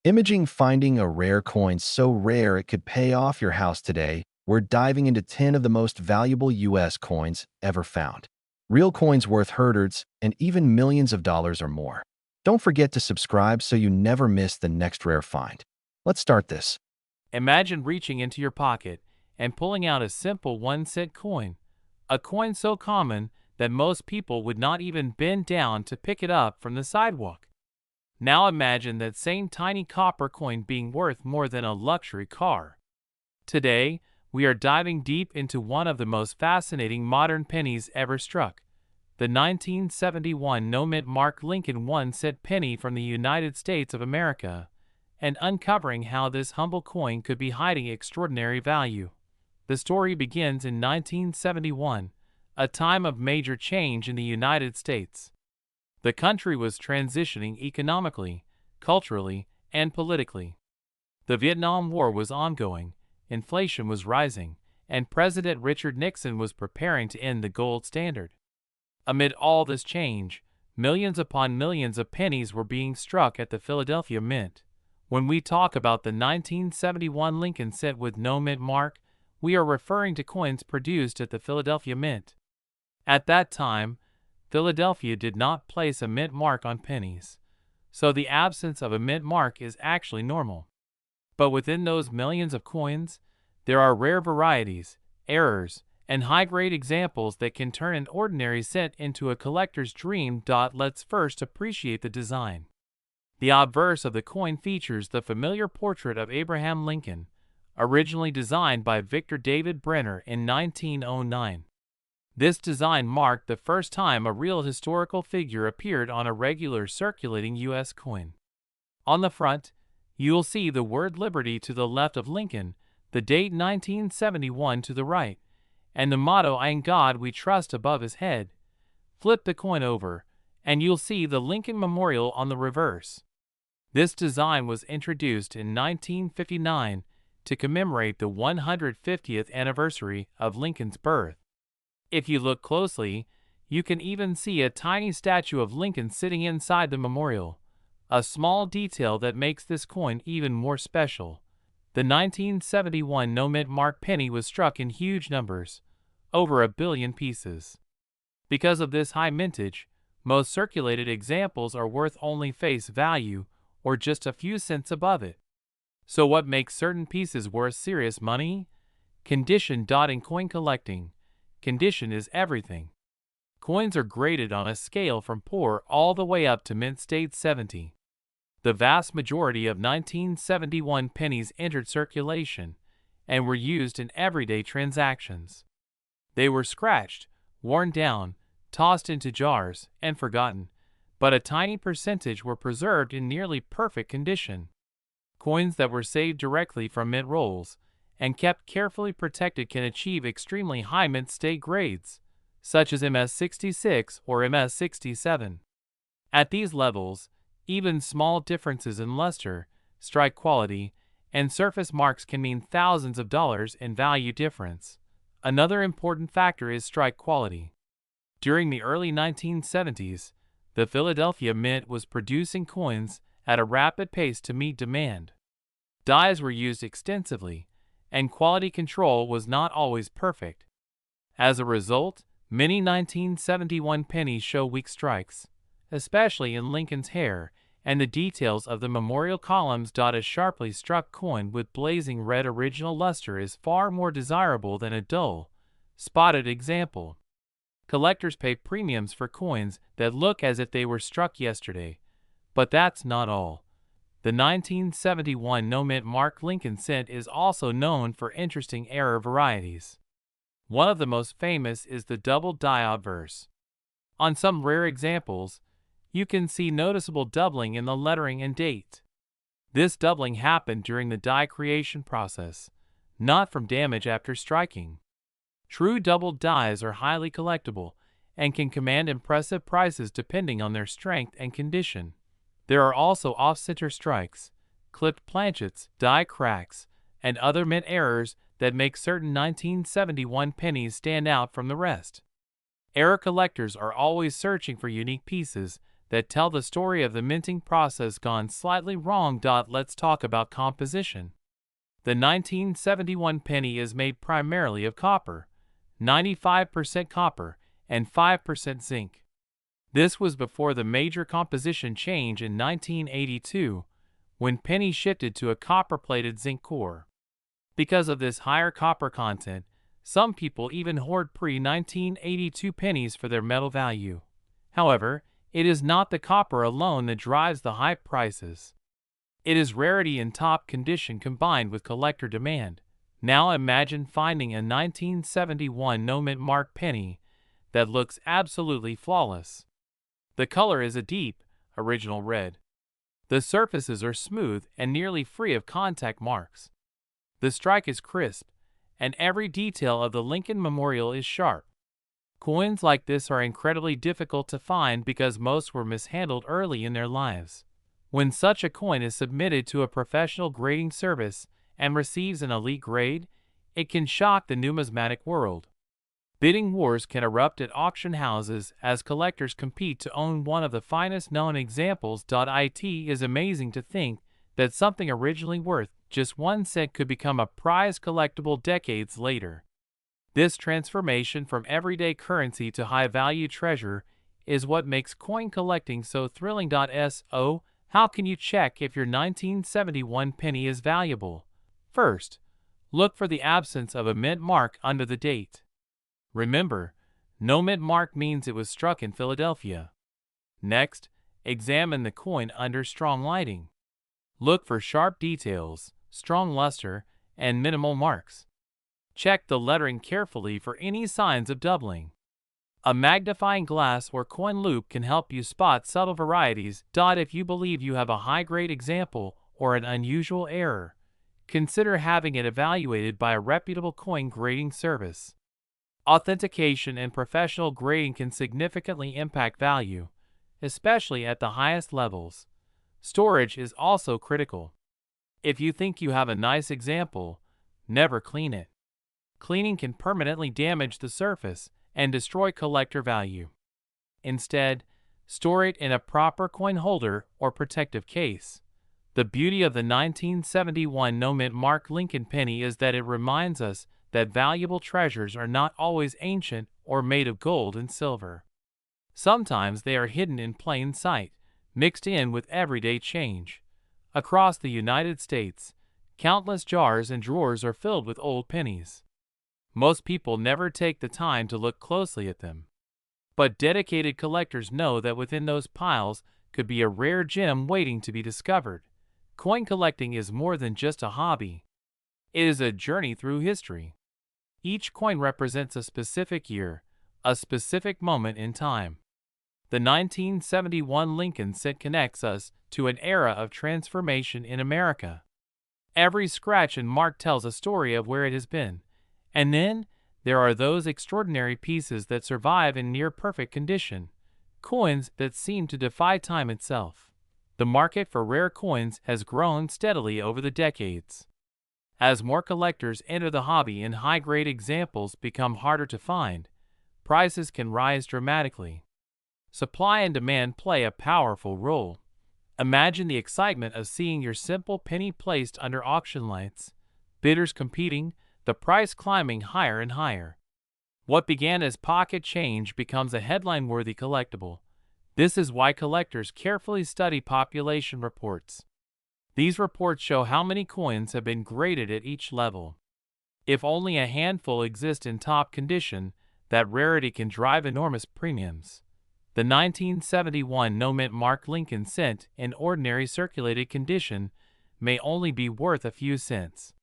Imaging finding a rare coin so rare it could pay off your house today. We're diving into 10 of the most valuable US coins ever found. Real coins worth hundreds and even millions of dollars or more. Don't forget to subscribe so you never miss the next rare find. Let's start this. Imagine reaching into your pocket and pulling out a simple 1-cent coin, a coin so common that most people would not even bend down to pick it up from the sidewalk. Now imagine that same tiny copper coin being worth more than a luxury car. Today, we are diving deep into one of the most fascinating modern pennies ever struck, the 1971 no-mint mark Lincoln 1-cent penny from the United States of America, and uncovering how this humble coin could be hiding extraordinary value. The story begins in 1971, a time of major change in the United States. The country was transitioning economically, culturally, and politically. The Vietnam War was ongoing, inflation was rising, and President Richard Nixon was preparing to end the gold standard. Amid all this change, millions upon millions of pennies were being struck at the Philadelphia Mint. When we talk about the 1971 Lincoln cent with no mint mark, we are referring to coins produced at the Philadelphia Mint. At that time, Philadelphia did not place a mint mark on pennies, so the absence of a mint mark is actually normal. But within those millions of coins, there are rare varieties, errors, and high-grade examples that can turn an ordinary cent into a collector's dream. Let's first appreciate the design. The obverse of the coin features the familiar portrait of Abraham Lincoln, originally designed by Victor David Brenner in 1909. This design marked the first time a real historical figure appeared on a regular circulating U.S. coin. On the front, you'll see the word Liberty to the left of Lincoln, the date 1971 to the right, and the motto "In God We Trust" above his head. Flip the coin over, and you'll see the Lincoln Memorial on the reverse. This design was introduced in 1959 to commemorate the 150th anniversary of Lincoln's birth. If you look closely, you can even see a tiny statue of Lincoln sitting inside the memorial, a small detail that makes this coin even more special. The 1971 no-mint mark penny was struck in huge numbers, over 1 billion pieces. Because of this high mintage, most circulated examples are worth only face value or just a few cents above it. So what makes certain pieces worth serious money? Condition. In coin collecting, condition is everything. Coins are graded on a scale from poor all the way up to mint state 70. The vast majority of 1971 pennies entered circulation and were used in everyday transactions. They were scratched, worn down, tossed into jars, and forgotten, but a tiny percentage were preserved in nearly perfect condition. Coins that were saved directly from mint rolls and kept carefully protected can achieve extremely high mint state grades, such as MS66 or MS67. At these levels, even small differences in luster, strike quality, and surface marks can mean thousands of dollars in value difference. Another important factor is strike quality. During the early 1970s, the Philadelphia Mint was producing coins at a rapid pace to meet demand. Dyes were used extensively, and quality control was not always perfect. As a result, many 1971 pennies show weak strikes, especially in Lincoln's hair and the details of the memorial columns. A sharply struck coin with blazing red original luster is far more desirable than a dull, spotted example. Collectors pay premiums for coins that look as if they were struck yesterday, but that's not all. The 1971 no-mint mark Lincoln cent is also known for interesting error varieties. One of the most famous is the double die obverse. On some rare examples, you can see noticeable doubling in the lettering and date. This doubling happened during the die creation process, not from damage after striking. True doubled dies are highly collectible and can command impressive prices depending on their strength and condition. There are also off-center strikes, clipped planchets, die cracks, and other mint errors that make certain 1971 pennies stand out from the rest. Error collectors are always searching for unique pieces that tell the story of the minting process gone slightly wrong. Let's talk about composition. The 1971 penny is made primarily of copper, 95% copper, and 5% zinc. This was before the major composition change in 1982, when pennies shifted to a copper-plated zinc core. Because of this higher copper content, some people even hoard pre-1982 pennies for their metal value. However, it is not the copper alone that drives the high prices. It is rarity and top condition combined with collector demand. Now imagine finding a 1971 no-mint mark penny that looks absolutely flawless. The color is a deep, original red. The surfaces are smooth and nearly free of contact marks. The strike is crisp, and every detail of the Lincoln Memorial is sharp. Coins like this are incredibly difficult to find because most were mishandled early in their lives. When such a coin is submitted to a professional grading service and receives an elite grade, it can shock the numismatic world. Bidding wars can erupt at auction houses as collectors compete to own one of the finest known examples. It is amazing to think that something originally worth just 1 cent could become a prized collectible decades later. This transformation from everyday currency to high-value treasure is what makes coin collecting so thrilling. So, how can you check if your 1971 penny is valuable? First, look for the absence of a mint mark under the date. Remember, no mint mark means it was struck in Philadelphia. Next, examine the coin under strong lighting. Look for sharp details, strong luster, and minimal marks. Check the lettering carefully for any signs of doubling. A magnifying glass or coin loupe can help you spot subtle varieties. If you believe you have a high-grade example or an unusual error, consider having it evaluated by a reputable coin grading service. Authentication and professional grading can significantly impact value, especially at the highest levels. Storage is also critical. If you think you have a nice example, never clean it. Cleaning can permanently damage the surface and destroy collector value. Instead, store it in a proper coin holder or protective case. The beauty of the 1971 no-mint mark Lincoln penny is that it reminds us that valuable treasures are not always ancient or made of gold and silver. Sometimes they are hidden in plain sight, mixed in with everyday change. Across the United States, countless jars and drawers are filled with old pennies. Most people never take the time to look closely at them. But dedicated collectors know that within those piles could be a rare gem waiting to be discovered. Coin collecting is more than just a hobby. It is a journey through history. Each coin represents a specific year, a specific moment in time. The 1971 Lincoln cent connects us to an era of transformation in America. Every scratch and mark tells a story of where it has been. And then, there are those extraordinary pieces that survive in near-perfect condition, coins that seem to defy time itself. The market for rare coins has grown steadily over the decades. As more collectors enter the hobby and high-grade examples become harder to find, prices can rise dramatically. Supply and demand play a powerful role. Imagine the excitement of seeing your simple penny placed under auction lights, bidders competing, the price climbing higher and higher. What began as pocket change becomes a headline-worthy collectible. This is why collectors carefully study population reports. These reports show how many coins have been graded at each level. If only a handful exist in top condition, that rarity can drive enormous premiums. The 1971 no-mint mark Lincoln cent in ordinary circulated condition may only be worth a few cents.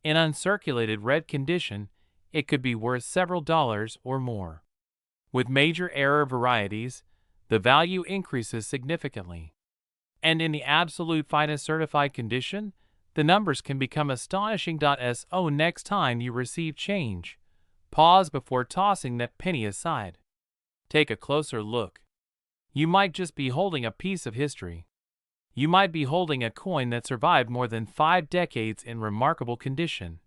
In uncirculated red condition, it could be worth several dollars or more. With major error varieties, the value increases significantly. And in the absolute finest certified condition, the numbers can become astonishing. So next time you receive change, pause before tossing that penny aside. Take a closer look. You might just be holding a piece of history. You might be holding a coin that survived more than 5 decades in remarkable condition.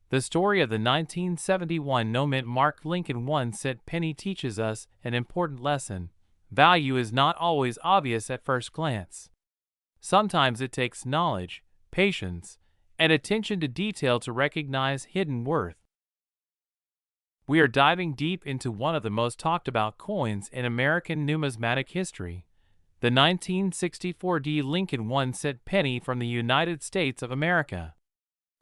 The story of the 1971 no-mint mark Lincoln 1 cent penny teaches us an important lesson. value is not always obvious at first glance. Sometimes it takes knowledge, patience, and attention to detail to recognize hidden worth. We are diving deep into one of the most talked about coins in American numismatic history, the 1964 Lincoln 1-cent penny from the United States of America.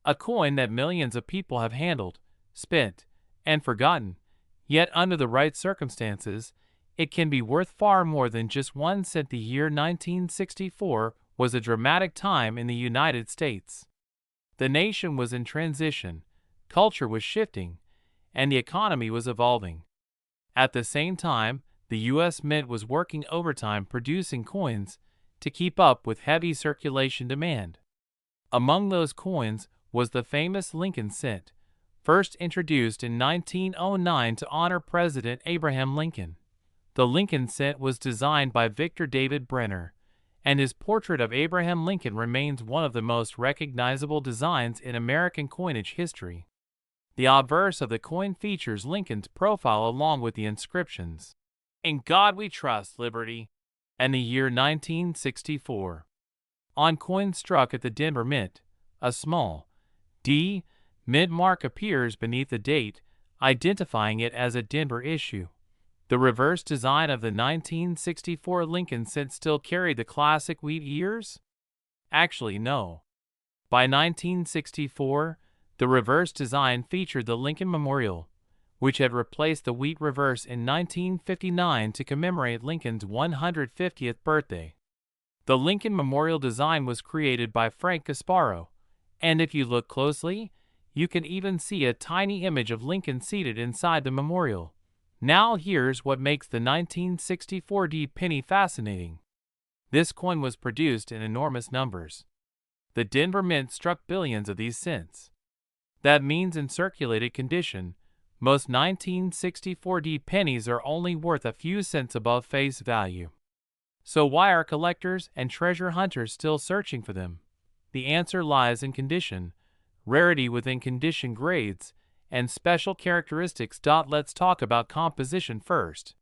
A coin that millions of people have handled, spent, and forgotten, yet under the right circumstances, it can be worth far more than just 1 cent. The year 1964 was a dramatic time in the United States. The nation was in transition, culture was shifting, and the economy was evolving. At the same time, the U.S. Mint was working overtime producing coins to keep up with heavy circulation demand. Among those coins was the famous Lincoln cent, first introduced in 1909 to honor President Abraham Lincoln. The Lincoln cent was designed by Victor David Brenner, and his portrait of Abraham Lincoln remains one of the most recognizable designs in American coinage history. The obverse of the coin features Lincoln's profile along with the inscriptions, "In God We Trust, Liberty," and the year 1964. On coins struck at the Denver Mint, a small D mint mark appears beneath the date, identifying it as a Denver issue. The reverse design of the 1964 Lincoln cent still carried the classic wheat ears? Actually, no. By 1964, the reverse design featured the Lincoln Memorial, which had replaced the wheat reverse in 1959 to commemorate Lincoln's 150th birthday. The Lincoln Memorial design was created by Frank Gasparo, and if you look closely, you can even see a tiny image of Lincoln seated inside the memorial. Now here's what makes the 1964 penny fascinating. This coin was produced in enormous numbers. The Denver Mint struck billions of these cents. That means in circulated condition, most 1964 pennies are only worth a few cents above face value. So why are collectors and treasure hunters still searching for them? The answer lies in condition, rarity within condition grades, and special characteristics. Let's talk about composition first.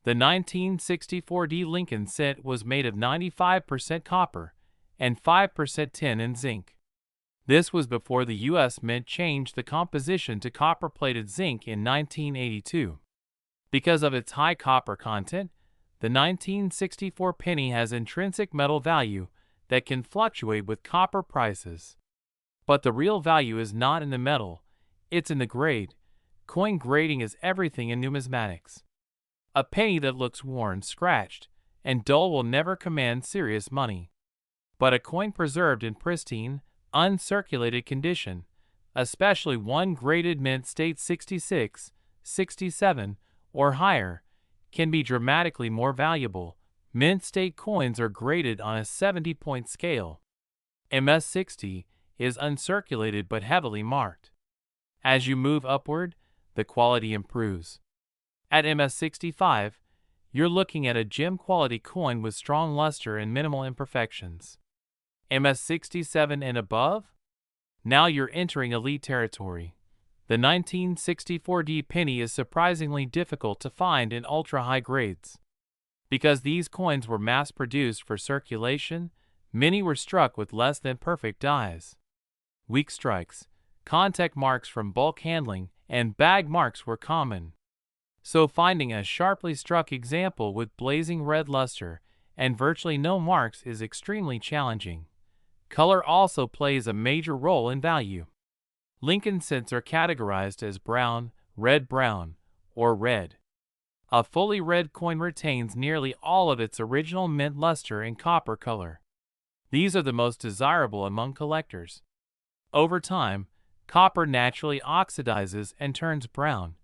The 1964 Lincoln cent was made of 95% copper and 5% tin and zinc. This was before the U.S. Mint changed the composition to copper-plated zinc in 1982. Because of its high copper content, the 1964 penny has intrinsic metal value that can fluctuate with copper prices. But the real value is not in the metal, it's in the grade. Coin grading is everything in numismatics. A penny that looks worn, scratched, and dull will never command serious money. But a coin preserved in pristine, uncirculated condition, especially one graded mint state 66, 67, or higher, can be dramatically more valuable. Mint state coins are graded on a 70-point scale. MS-60 is uncirculated but heavily marked. As you move upward, the quality improves. At MS-65, you're looking at a gem-quality coin with strong luster and minimal imperfections. MS-67 and above? Now you're entering elite territory. The 1964 penny is surprisingly difficult to find in ultra-high grades. Because these coins were mass-produced for circulation, many were struck with less than perfect dies. Weak strikes, contact marks from bulk handling, and bag marks were common. So finding a sharply struck example with blazing red luster and virtually no marks is extremely challenging. Color also plays a major role in value. Lincoln cents are categorized as brown, red-brown, or red. A fully red coin retains nearly all of its original mint luster and copper color. These are the most desirable among collectors. Over time, copper naturally oxidizes and turns brown,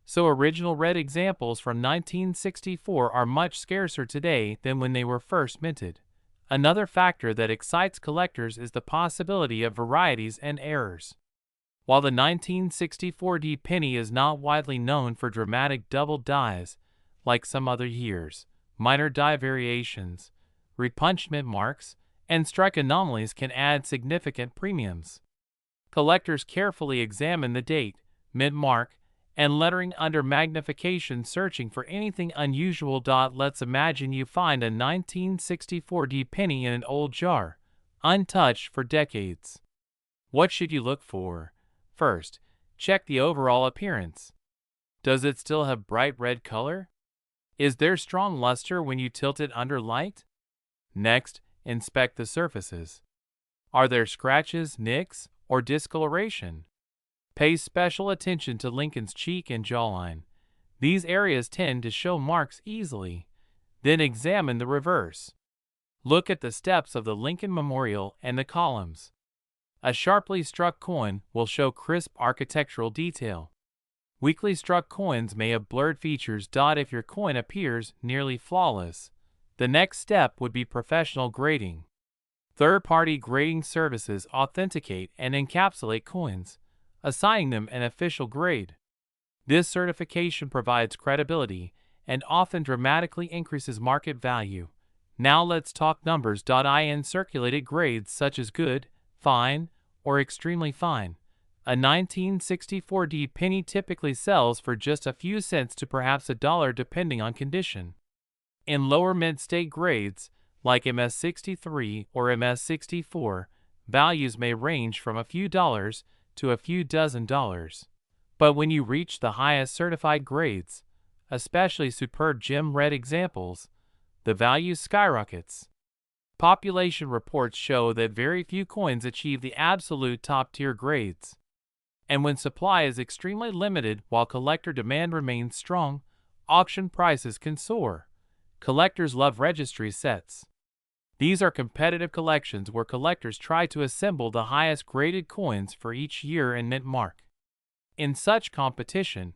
so original red examples from 1964 are much scarcer today than when they were first minted. Another factor that excites collectors is the possibility of varieties and errors. While the 1964 penny is not widely known for dramatic double dies, like some other years, minor die variations, repunchment marks, and strike anomalies can add significant premiums. Collectors carefully examine the date, mint mark, and lettering under magnification searching for anything unusual. Let's imagine you find a 1964 penny in an old jar, untouched for decades. What should you look for? First, check the overall appearance. Does it still have bright red color? Is there strong luster when you tilt it under light? Next, inspect the surfaces. Are there scratches, nicks, or discoloration? Pay special attention to Lincoln's cheek and jawline. These areas tend to show marks easily. Then examine the reverse. Look at the steps of the Lincoln Memorial and the columns. A sharply struck coin will show crisp architectural detail. Weakly struck coins may have blurred features. If your coin appears nearly flawless, the next step would be professional grading. Third-party grading services authenticate and encapsulate coins, assigning them an official grade. This certification provides credibility and often dramatically increases market value. Now let's talk numbers. In circulated grades such as good, fine, or extremely fine, a 1964 penny typically sells for just a few cents to perhaps $1 depending on condition. In lower mid-state grades, like MS63 or MS64, values may range from a few dollars to a few dozen dollars. But when you reach the highest certified grades, especially superb gem red examples, the value skyrockets. Population reports show that very few coins achieve the absolute top-tier grades. And when supply is extremely limited while collector demand remains strong, auction prices can soar. Collectors love registry sets. These are competitive collections where collectors try to assemble the highest graded coins for each year and mint mark. In such competition,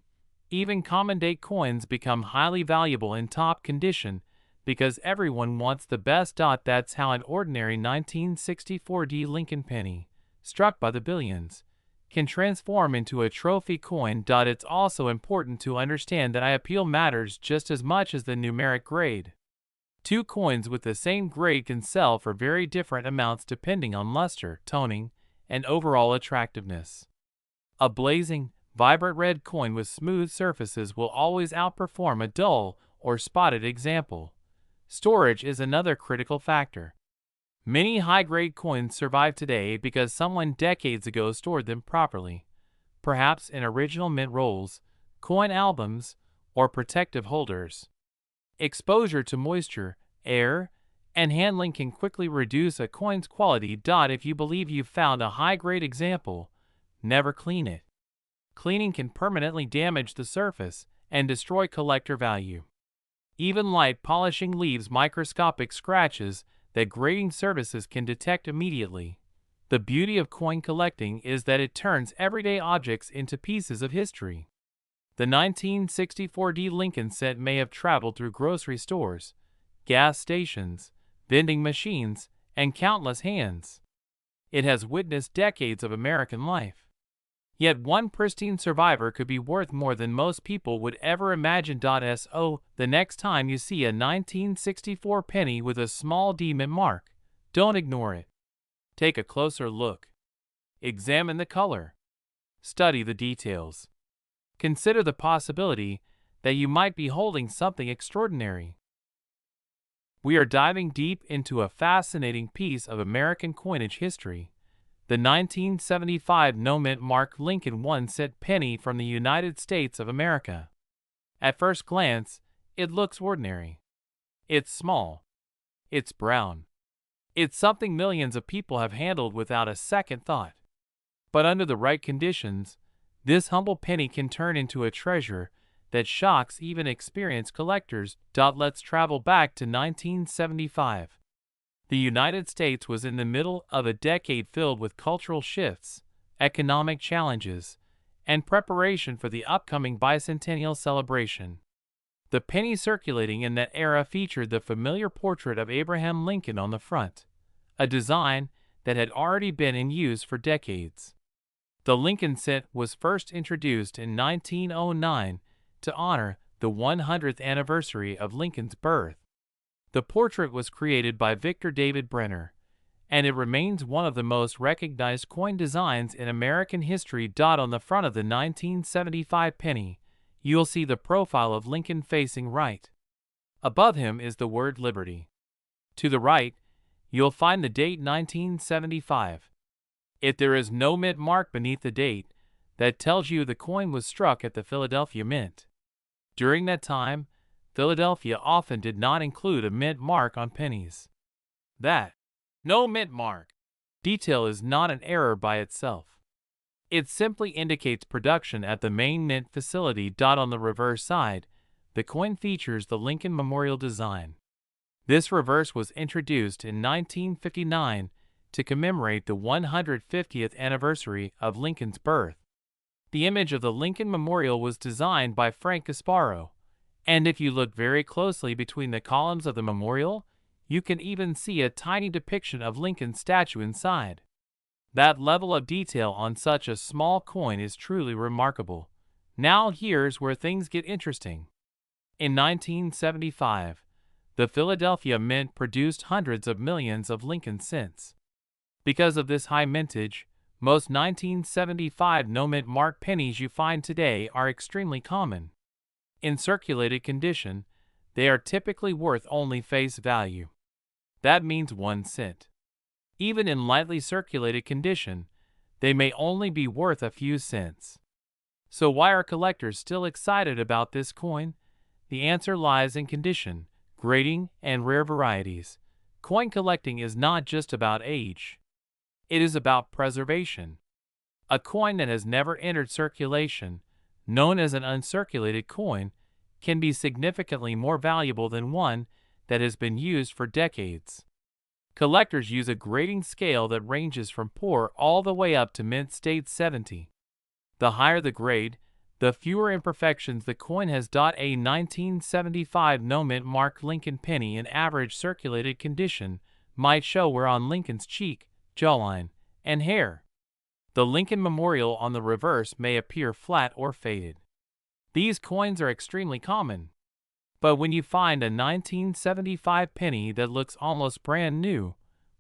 even common date coins become highly valuable in top condition because everyone wants the best. That's how an ordinary 1964 Lincoln penny, struck by the billions, can transform into a trophy coin. It's also important to understand that appeal matters just as much as the numeric grade. Two coins with the same grade can sell for very different amounts depending on luster, toning, and overall attractiveness. A blazing, vibrant red coin with smooth surfaces will always outperform a dull or spotted example. Storage is another critical factor. Many high-grade coins survive today because someone decades ago stored them properly, perhaps in original mint rolls, coin albums, or protective holders. Exposure to moisture, air, and handling can quickly reduce a coin's quality. If you believe you've found a high-grade example, never clean it. Cleaning can permanently damage the surface and destroy collector value. Even light polishing leaves microscopic scratches that grading services can detect immediately. The beauty of coin collecting is that it turns everyday objects into pieces of history. The 1964 Lincoln set may have traveled through grocery stores, gas stations, vending machines, and countless hands. It has witnessed decades of American life. Yet one pristine survivor could be worth more than most people would ever imagine. So, the next time you see a 1964 penny with a small D mint mark, don't ignore it. Take a closer look. Examine the color. Study the details. Consider the possibility that you might be holding something extraordinary. We are diving deep into a fascinating piece of American coinage history. The 1975 no-mint mark Lincoln 1-cent penny from the United States of America. At first glance, it looks ordinary. It's small. It's brown. It's something millions of people have handled without a second thought. But under the right conditions, this humble penny can turn into a treasure that shocks even experienced collectors. Let's travel back to 1975. The United States was in the middle of a decade filled with cultural shifts, economic challenges, and preparation for the upcoming bicentennial celebration. The penny circulating in that era featured the familiar portrait of Abraham Lincoln on the front, a design that had already been in use for decades. The Lincoln cent was first introduced in 1909 to honor the 100th anniversary of Lincoln's birth. The portrait was created by Victor David Brenner, and it remains one of the most recognized coin designs in American history. On the front of the 1975 penny, you'll see the profile of Lincoln facing right. Above him is the word Liberty. To the right, you'll find the date 1975. If there is no mint mark beneath the date, that tells you the coin was struck at the Philadelphia Mint. During that time, Philadelphia often did not include a mint mark on pennies. That no mint mark detail is not an error by itself. It simply indicates production at the main mint facility. On the reverse side, the coin features the Lincoln Memorial design. This reverse was introduced in 1959 to commemorate the 150th anniversary of Lincoln's birth. The image of the Lincoln Memorial was designed by Frank Gasparo, and if you look very closely between the columns of the memorial, you can even see a tiny depiction of Lincoln's statue inside. That level of detail on such a small coin is truly remarkable. Now here's where things get interesting. In 1975, the Philadelphia Mint produced hundreds of millions of Lincoln cents. Because of this high mintage, most 1975 no-mint mark pennies you find today are extremely common. In circulated condition, they are typically worth only face value. That means 1 cent. Even in lightly circulated condition, they may only be worth a few cents. So why are collectors still excited about this coin? The answer lies in condition, grading, and rare varieties. Coin collecting is not just about age. It is about preservation. A coin that has never entered circulation, known as an uncirculated coin, can be significantly more valuable than one that has been used for decades. Collectors use a grading scale that ranges from poor all the way up to mint state 70. The higher the grade, the fewer imperfections the coin has. A 1975 no-mint mark Lincoln penny in average circulated condition might show wear on Lincoln's cheek, jawline, and hair. The Lincoln Memorial on the reverse may appear flat or faded. These coins are extremely common. But when you find a 1975 penny that looks almost brand new,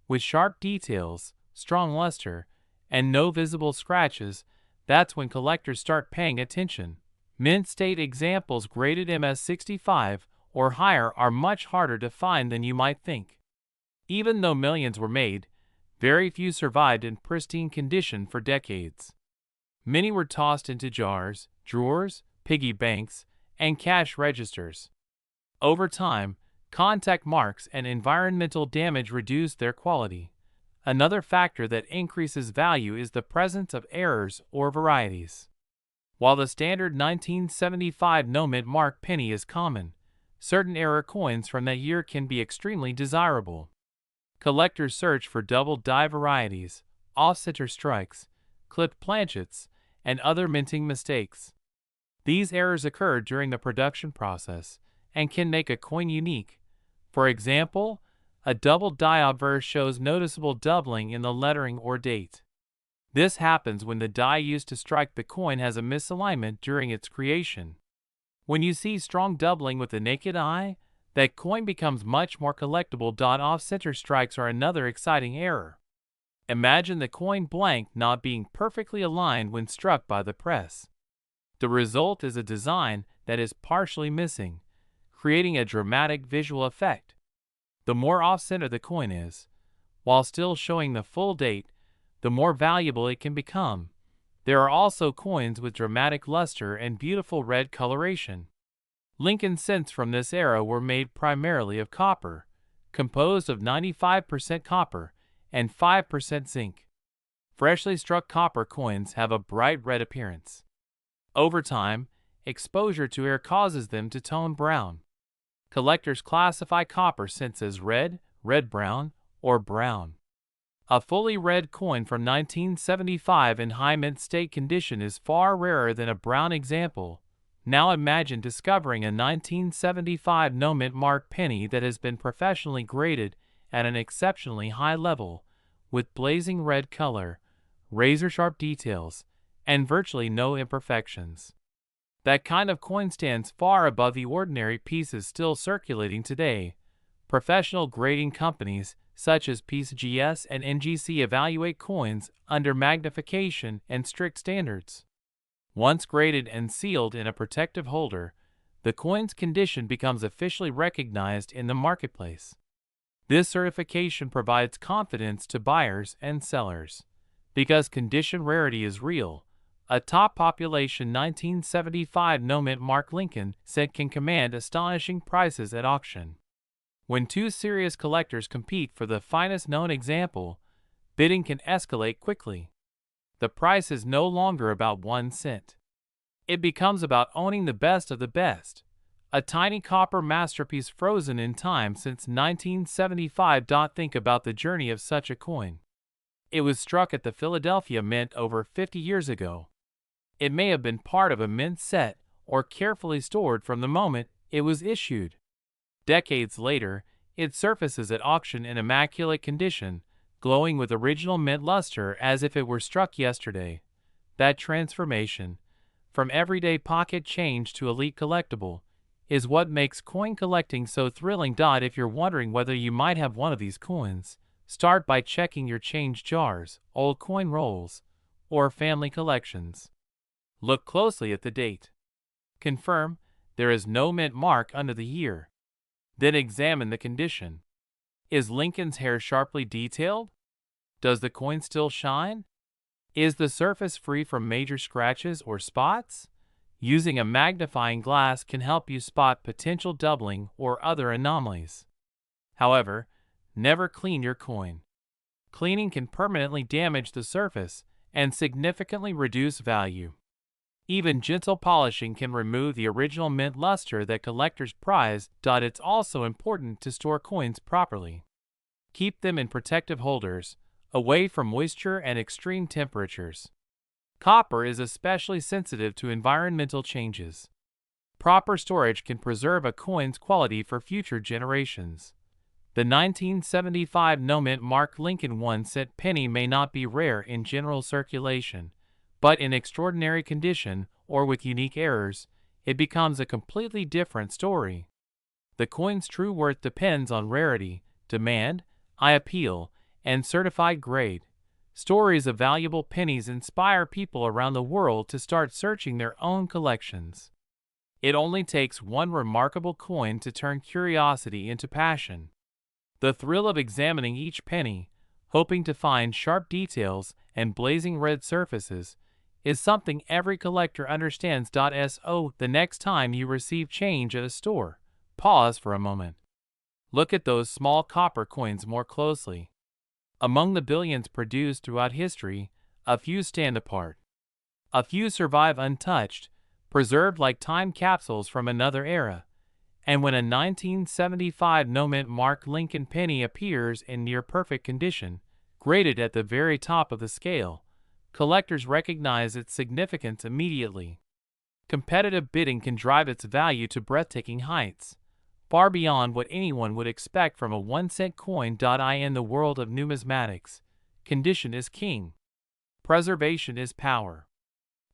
with sharp details, strong luster, and no visible scratches, that's when collectors start paying attention. Mint state examples graded MS65 or higher are much harder to find than you might think. Even though millions were made, very few survived in pristine condition for decades. Many were tossed into jars, drawers, piggy banks, and cash registers. Over time, contact marks and environmental damage reduced their quality. Another factor that increases value is the presence of errors or varieties. While the standard 1975 no-mint mark penny is common, certain error coins from that year can be extremely desirable. Collectors search for double die varieties, off-center strikes, clipped planchets, and other minting mistakes. These errors occur during the production process and can make a coin unique. For example, a double die obverse shows noticeable doubling in the lettering or date. This happens when the die used to strike the coin has a misalignment during its creation. When you see strong doubling with the naked eye, that coin becomes much more collectible. Off-center strikes are another exciting error. Imagine the coin blank not being perfectly aligned when struck by the press. The result is a design that is partially missing, creating a dramatic visual effect. The more off-center the coin is, while still showing the full date, the more valuable it can become. There are also coins with dramatic luster and beautiful red coloration. Lincoln cents from this era were made primarily of copper, composed of 95% copper and 5% zinc. Freshly struck copper coins have a bright red appearance. Over time, exposure to air causes them to tone brown. Collectors classify copper cents as red, red-brown, or brown. A fully red coin from 1975 in high mint state condition is far rarer than a brown example. Now imagine discovering a 1975 no-mint mark penny that has been professionally graded at an exceptionally high level, with blazing red color, razor-sharp details, and virtually no imperfections. That kind of coin stands far above the ordinary pieces still circulating today. Professional grading companies such as PCGS and NGC, evaluate coins under magnification and strict standards. Once graded and sealed in a protective holder, the coin's condition becomes officially recognized in the marketplace. This certification provides confidence to buyers and sellers. Because condition rarity is real, a top population 1975 no-mint Mark Lincoln set can command astonishing prices at auction. When two serious collectors compete for the finest known example, bidding can escalate quickly. The price is no longer about 1 cent. It becomes about owning the best of the best, a tiny copper masterpiece frozen in time since 1975. Think about the journey of such a coin. It was struck at the Philadelphia Mint over 50 years ago. It may have been part of a mint set or carefully stored from the moment it was issued. Decades later, it surfaces at auction in immaculate condition, glowing with original mint luster as if it were struck yesterday. That transformation, from everyday pocket change to elite collectible, is what makes coin collecting so thrilling. If you're wondering whether you might have one of these coins, start by checking your change jars, old coin rolls, or family collections. Look closely at the date. Confirm there is no mint mark under the year. Then examine the condition. Is Lincoln's hair sharply detailed? Does the coin still shine? Is the surface free from major scratches or spots? Using a magnifying glass can help you spot potential doubling or other anomalies. However, never clean your coin. Cleaning can permanently damage the surface and significantly reduce value. Even gentle polishing can remove the original mint luster that collectors prize. It's also important to store coins properly. Keep them in protective holders, away from moisture and extreme temperatures. Copper is especially sensitive to environmental changes. Proper storage can preserve a coin's quality for future generations. The 1975 no-mint Mark Lincoln 1-cent penny may not be rare in general circulation, but in extraordinary condition or with unique errors, it becomes a completely different story. The coin's true worth depends on rarity, demand, eye appeal, and certified grade. Stories of valuable pennies inspire people around the world to start searching their own collections. It only takes one remarkable coin to turn curiosity into passion. The thrill of examining each penny, hoping to find sharp details and blazing red surfaces, is something every collector understands. So the next time you receive change at a store, pause for a moment. Look at those small copper coins more closely. Among the billions produced throughout history, a few stand apart. A few survive untouched, preserved like time capsules from another era. And when a 1975 no-mint Mark Lincoln penny appears in near-perfect condition, graded at the very top of the scale, collectors recognize its significance immediately. Competitive bidding can drive its value to breathtaking heights, far beyond what anyone would expect from a 1-cent coin. In the world of numismatics, condition is king. Preservation is power.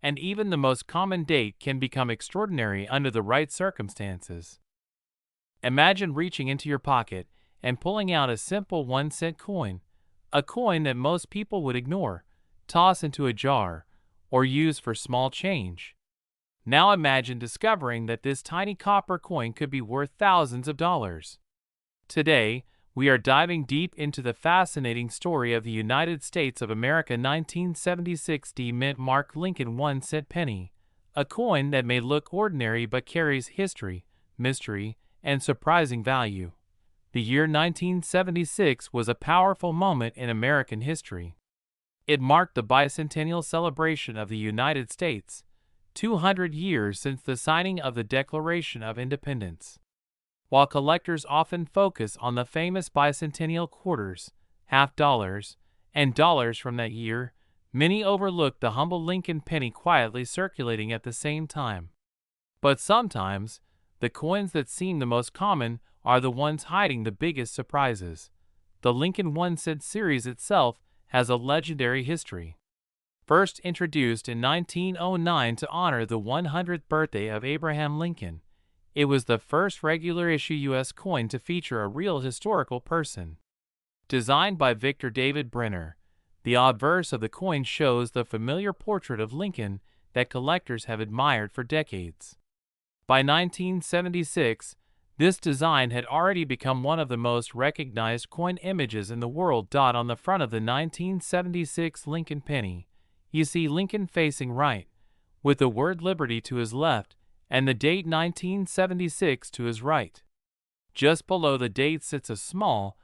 And even the most common date can become extraordinary under the right circumstances. Imagine reaching into your pocket and pulling out a simple 1-cent coin, a coin that most people would ignore, toss into a jar, or use for small change. Now imagine discovering that this tiny copper coin could be worth thousands of dollars. Today, we are diving deep into the fascinating story of the United States of America 1976 mint Mark Lincoln 1-cent penny, a coin that may look ordinary but carries history, mystery, and surprising value. The year 1976 was a powerful moment in American history. It marked the bicentennial celebration of the United States, 200 years since the signing of the Declaration of Independence. While collectors often focus on the famous bicentennial quarters, half dollars, and dollars from that year, many overlook the humble Lincoln penny quietly circulating at the same time. But sometimes, the coins that seem the most common are the ones hiding the biggest surprises. The Lincoln 1-cent series itself has a legendary history. First introduced in 1909 to honor the 100th birthday of Abraham Lincoln, it was the first regular issue U.S. coin to feature a real historical person. Designed by Victor David Brenner, the obverse of the coin shows the familiar portrait of Lincoln that collectors have admired for decades. By 1976, this design had already become one of the most recognized coin images in the world. On the front of the 1976 Lincoln penny, you see Lincoln facing right, with the word Liberty to his left and the date 1976 to his right. Just below the date sits a small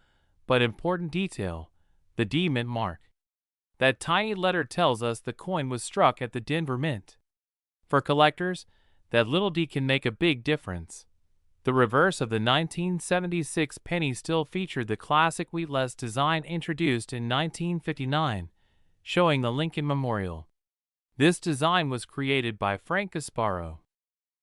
but important detail, the D Mint mark. That tiny letter tells us the coin was struck at the Denver Mint. For collectors, that little d can make a big difference. The reverse of the 1976 penny still featured the classic wheatless design introduced in 1959, showing the Lincoln Memorial. This design was created by Frank Gasparo.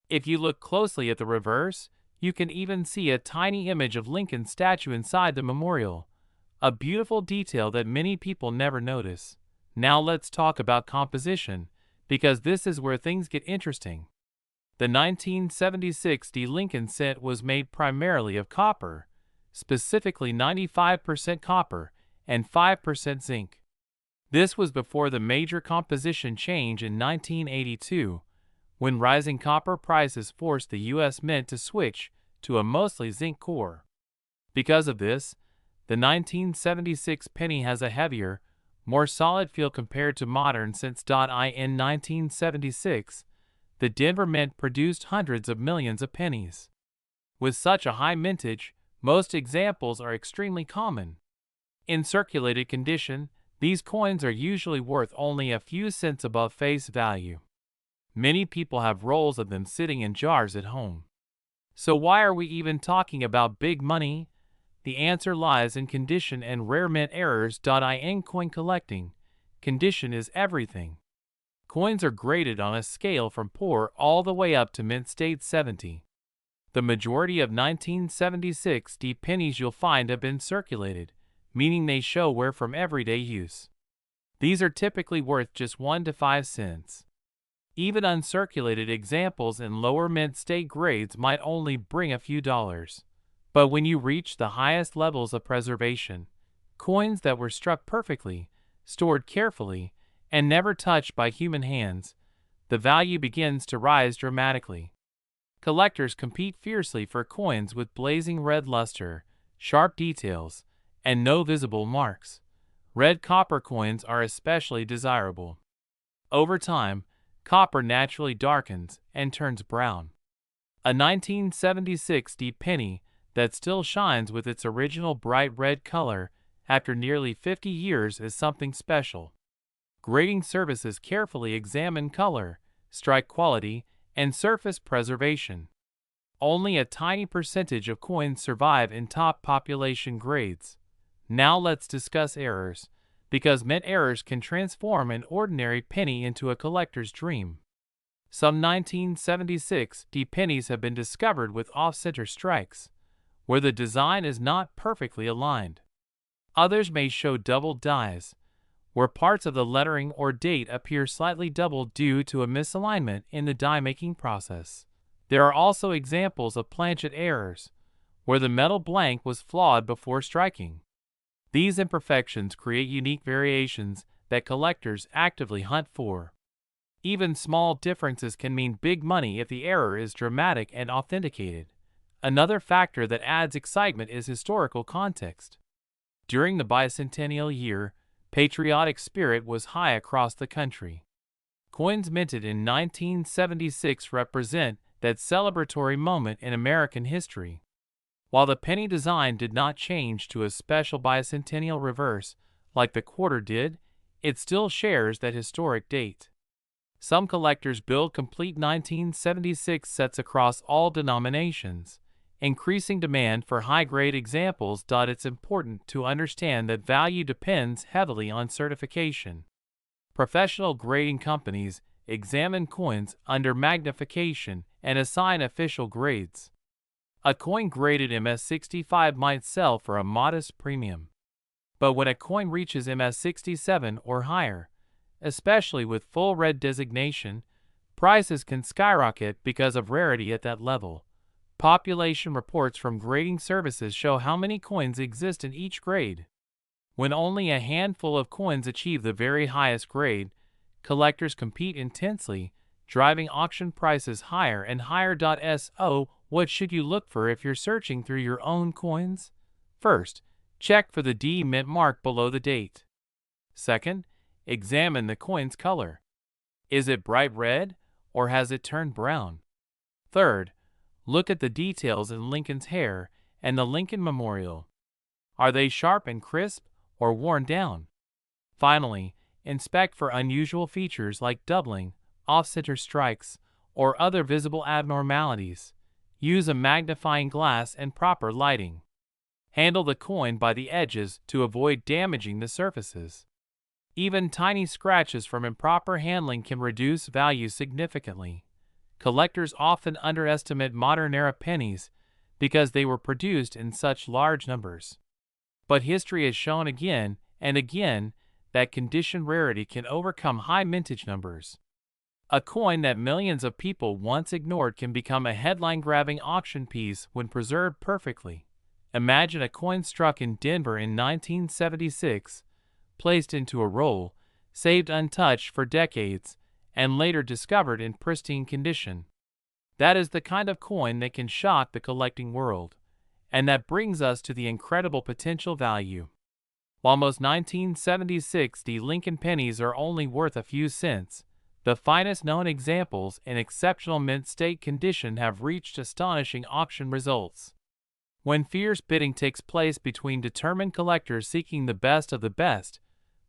If you look closely at the reverse, you can even see a tiny image of Lincoln's statue inside the memorial, a beautiful detail that many people never notice. Now let's talk about composition, because this is where things get interesting. The 1976 D Lincoln cent was made primarily of copper, specifically 95% copper and 5% zinc. This was before the major composition change in 1982, when rising copper prices forced the U.S. Mint to switch to a mostly zinc core. Because of this, the 1976 penny has a heavier, more solid feel compared to modern cents. In 1976, the Denver Mint produced hundreds of millions of pennies. With such a high mintage, most examples are extremely common. In circulated condition, these coins are usually worth only a few cents above face value. Many people have rolls of them sitting in jars at home. So why are we even talking about big money? The answer lies in condition and rare mint errors. In coin collecting, condition is everything. Coins are graded on a scale from poor all the way up to mint state 70. The majority of 1976 D pennies you'll find have been circulated, meaning they show wear from everyday use. These are typically worth just 1 to 5 cents. Even uncirculated examples in lower mint state grades might only bring a few dollars. But when you reach the highest levels of preservation, coins that were struck perfectly, stored carefully, and never touched by human hands, the value begins to rise dramatically. Collectors compete fiercely for coins with blazing red luster, sharp details, and no visible marks. Red copper coins are especially desirable. Over time, copper naturally darkens and turns brown. A 1976 D penny that still shines with its original bright red color after nearly 50 years is something special. Grading services carefully examine color, strike quality, and surface preservation. Only a tiny percentage of coins survive in top population grades. Now let's discuss errors, because mint errors can transform an ordinary penny into a collector's dream. Some 1976 D pennies have been discovered with off-center strikes, where the design is not perfectly aligned. Others may show doubled dies, where parts of the lettering or date appear slightly doubled due to a misalignment in the die-making process. There are also examples of planchet errors, where the metal blank was flawed before striking. These imperfections create unique variations that collectors actively hunt for. Even small differences can mean big money if the error is dramatic and authenticated. Another factor that adds excitement is historical context. During the bicentennial year, patriotic spirit was high across the country. Coins minted in 1976 represent that celebratory moment in American history. While the penny design did not change to a special bicentennial reverse like the quarter did, it still shares that historic date. Some collectors build complete 1976 sets across all denominations, increasing demand for high-grade examples. It's important to understand that value depends heavily on certification. Professional grading companies examine coins under magnification and assign official grades. A coin graded MS65 might sell for a modest premium. But when a coin reaches MS67 or higher, especially with full red designation, prices can skyrocket because of rarity at that level. Population reports from grading services show how many coins exist in each grade. When only a handful of coins achieve the very highest grade, collectors compete intensely, driving auction prices higher and higher. So, what should you look for if you're searching through your own coins? First, check for the D mint mark below the date. Second, examine the coin's color. Is it bright red, or has it turned brown? Third, look at the details in Lincoln's hair and the Lincoln Memorial. Are they sharp and crisp, or worn down? Finally, inspect for unusual features like doubling, off-center strikes, or other visible abnormalities. Use a magnifying glass and proper lighting. Handle the coin by the edges to avoid damaging the surfaces. Even tiny scratches from improper handling can reduce value significantly. Collectors often underestimate modern-era pennies because they were produced in such large numbers. But history has shown again and again that condition rarity can overcome high mintage numbers. A coin that millions of people once ignored can become a headline-grabbing auction piece when preserved perfectly. Imagine a coin struck in Denver in 1976, placed into a roll, saved untouched for decades, and later discovered in pristine condition. That is the kind of coin that can shock the collecting world. And that brings us to the incredible potential value. While most 1976 Lincoln pennies are only worth a few cents, the finest known examples in exceptional mint state condition have reached astonishing auction results. When fierce bidding takes place between determined collectors seeking the best of the best,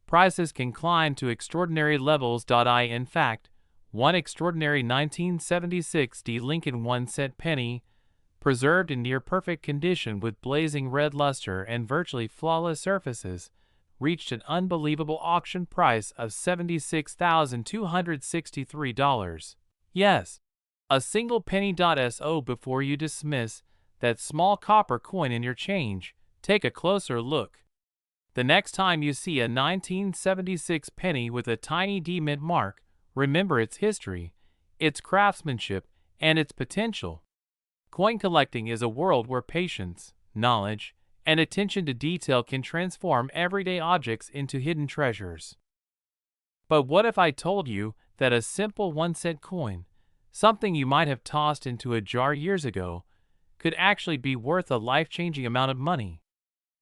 prices can climb to extraordinary levels. In fact, one extraordinary 1976 Lincoln 1-cent penny, preserved in near-perfect condition with blazing red luster and virtually flawless surfaces, reached an unbelievable auction price of $76,263. Yes, a single penny. So before you dismiss that small copper coin in your change, take a closer look. The next time you see a 1976 penny with a tiny D mint mark, remember its history, its craftsmanship, and its potential. Coin collecting is a world where patience, knowledge, and attention to detail can transform everyday objects into hidden treasures. But what if I told you that a simple 1-cent coin, something you might have tossed into a jar years ago, could actually be worth a life-changing amount of money?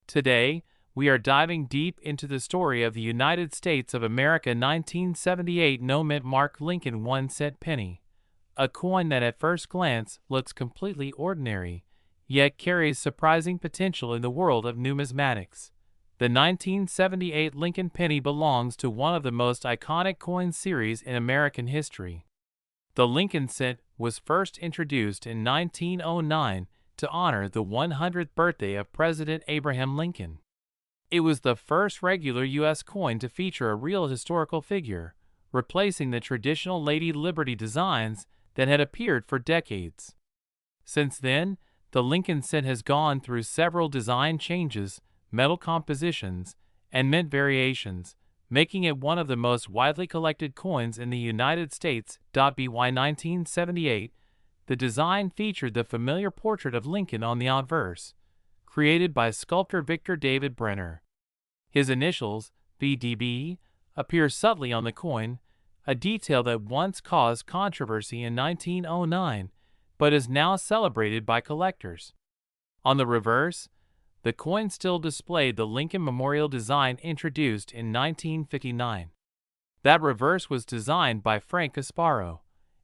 Today, we are diving deep into the story of the United States of America 1978 no mint mark Lincoln 1-cent penny. A coin that at first glance looks completely ordinary, yet carries surprising potential in the world of numismatics. The 1978 Lincoln penny belongs to one of the most iconic coin series in American history. The Lincoln cent was first introduced in 1909 to honor the 100th birthday of President Abraham Lincoln. It was the first regular U.S. coin to feature a real historical figure, replacing the traditional Lady Liberty designs that had appeared for decades. Since then, the Lincoln cent has gone through several design changes, metal compositions, and mint variations, making it one of the most widely collected coins in the United States. By 1978, the design featured the familiar portrait of Lincoln on the obverse, created by sculptor Victor David Brenner. His initials, VDB, appear subtly on the coin, a detail that once caused controversy in 1909, but is now celebrated by collectors. On the reverse, the coin still displayed the Lincoln Memorial design introduced in 1959. That reverse was designed by Frank Casparo,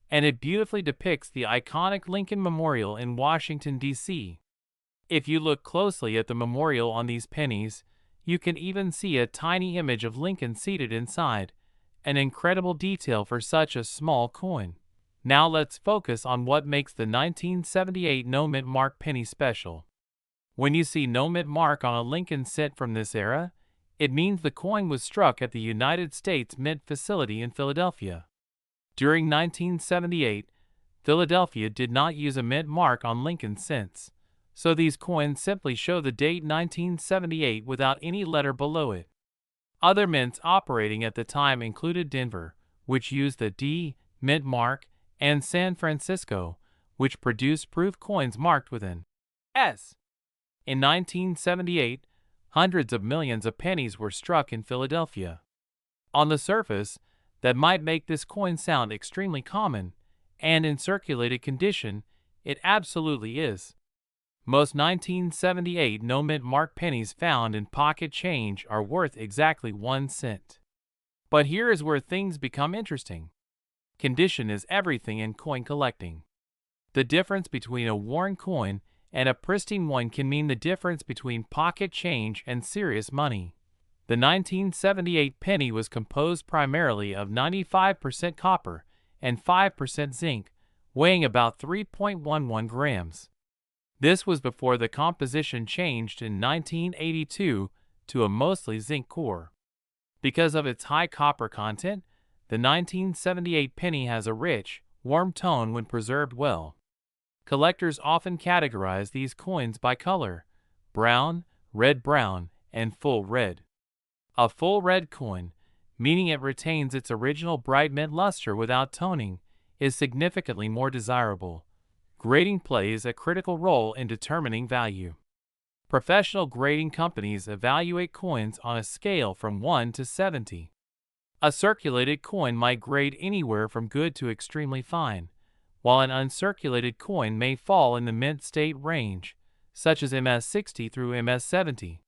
and it beautifully depicts the iconic Lincoln Memorial in Washington, D.C. If you look closely at the memorial on these pennies, you can even see a tiny image of Lincoln seated inside, an incredible detail for such a small coin. Now let's focus on what makes the 1978 no mint mark penny special. When you see no mint mark on a Lincoln cent from this era, it means the coin was struck at the United States Mint facility in Philadelphia. During 1978, Philadelphia did not use a mint mark on Lincoln cents, so these coins simply show the date 1978 without any letter below it. Other mints operating at the time included Denver, which used the D mint mark, and San Francisco, which produced proof coins marked with an S. In 1978, Hundreds of millions of pennies were struck in Philadelphia. On the surface, that might make this coin sound extremely common, and in circulated condition, it absolutely is. Most 1978 no-mint mark pennies found in pocket change are worth exactly 1 cent. But here is where things become interesting. Condition is everything in coin collecting. The difference between a worn coin and a pristine one can mean the difference between pocket change and serious money. The 1978 penny was composed primarily of 95% copper and 5% zinc, weighing about 3.11 grams. This was before the composition changed in 1982 to a mostly zinc core. Because of its high copper content, the 1978 penny has a rich, warm tone when preserved well. Collectors often categorize these coins by color: brown, red-brown, and full red. A full red coin, meaning it retains its original bright mint luster without toning, is significantly more desirable. Grading plays a critical role in determining value. Professional grading companies evaluate coins on a scale from 1 to 70. A circulated coin might grade anywhere from good to extremely fine, while an uncirculated coin may fall in the mint state range, such as MS-60 through MS-70.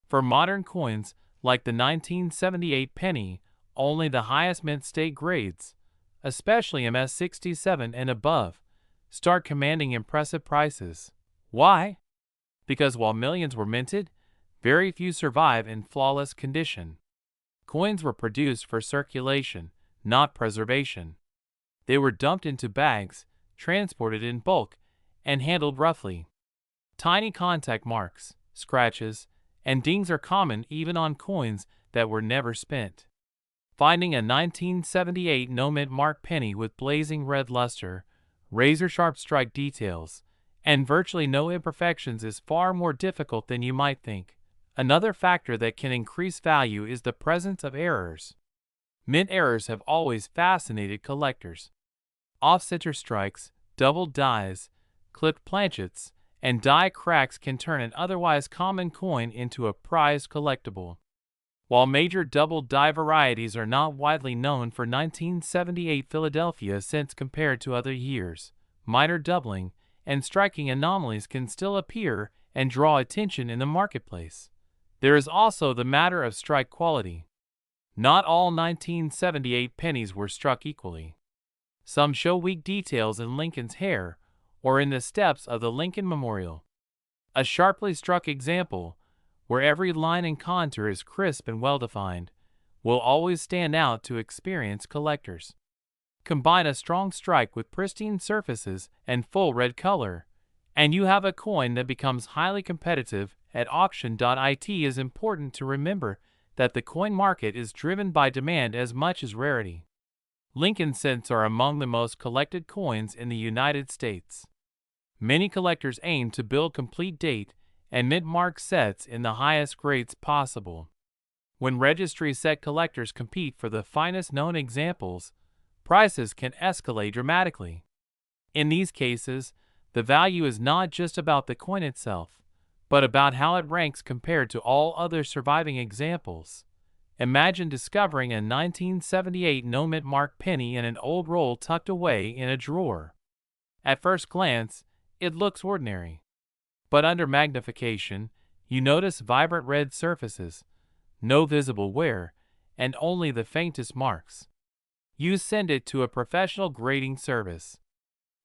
For modern coins, like the 1978 penny, only the highest mint state grades, especially MS-67 and above, start commanding impressive prices. Why? Because while millions were minted, very few survive in flawless condition. Coins were produced for circulation, not preservation. They were dumped into bags, transported in bulk, and handled roughly. Tiny contact marks, scratches, and dings are common even on coins that were never spent. Finding a 1978 no-mint mark penny with blazing red luster, razor-sharp strike details, and virtually no imperfections is far more difficult than you might think. Another factor that can increase value is the presence of errors. Mint errors have always fascinated collectors. Off-center strikes, doubled dies, clipped planchets, and die cracks can turn an otherwise common coin into a prized collectible. While major double die varieties are not widely known for 1978 Philadelphia since compared to other years, minor doubling and striking anomalies can still appear and draw attention in the marketplace. There is also the matter of strike quality. Not all 1978 pennies were struck equally. Some show weak details in Lincoln's hair or in the steps of the Lincoln Memorial. A sharply struck example, where every line and contour is crisp and well-defined, will always stand out to experienced collectors. Combine a strong strike with pristine surfaces and full red color, and you have a coin that becomes highly competitive at auction. It is important to remember that the coin market is driven by demand as much as rarity. Lincoln cents are among the most collected coins in the United States. Many collectors aim to build complete date and mint mark sets in the highest grades possible. When registry set collectors compete for the finest known examples, prices can escalate dramatically. In these cases, the value is not just about the coin itself, but about how it ranks compared to all other surviving examples. Imagine discovering a 1978 no-mint mark penny in an old roll tucked away in a drawer. At first glance, it looks ordinary. But under magnification, you notice vibrant red surfaces, no visible wear, and only the faintest marks. You send it to a professional grading service.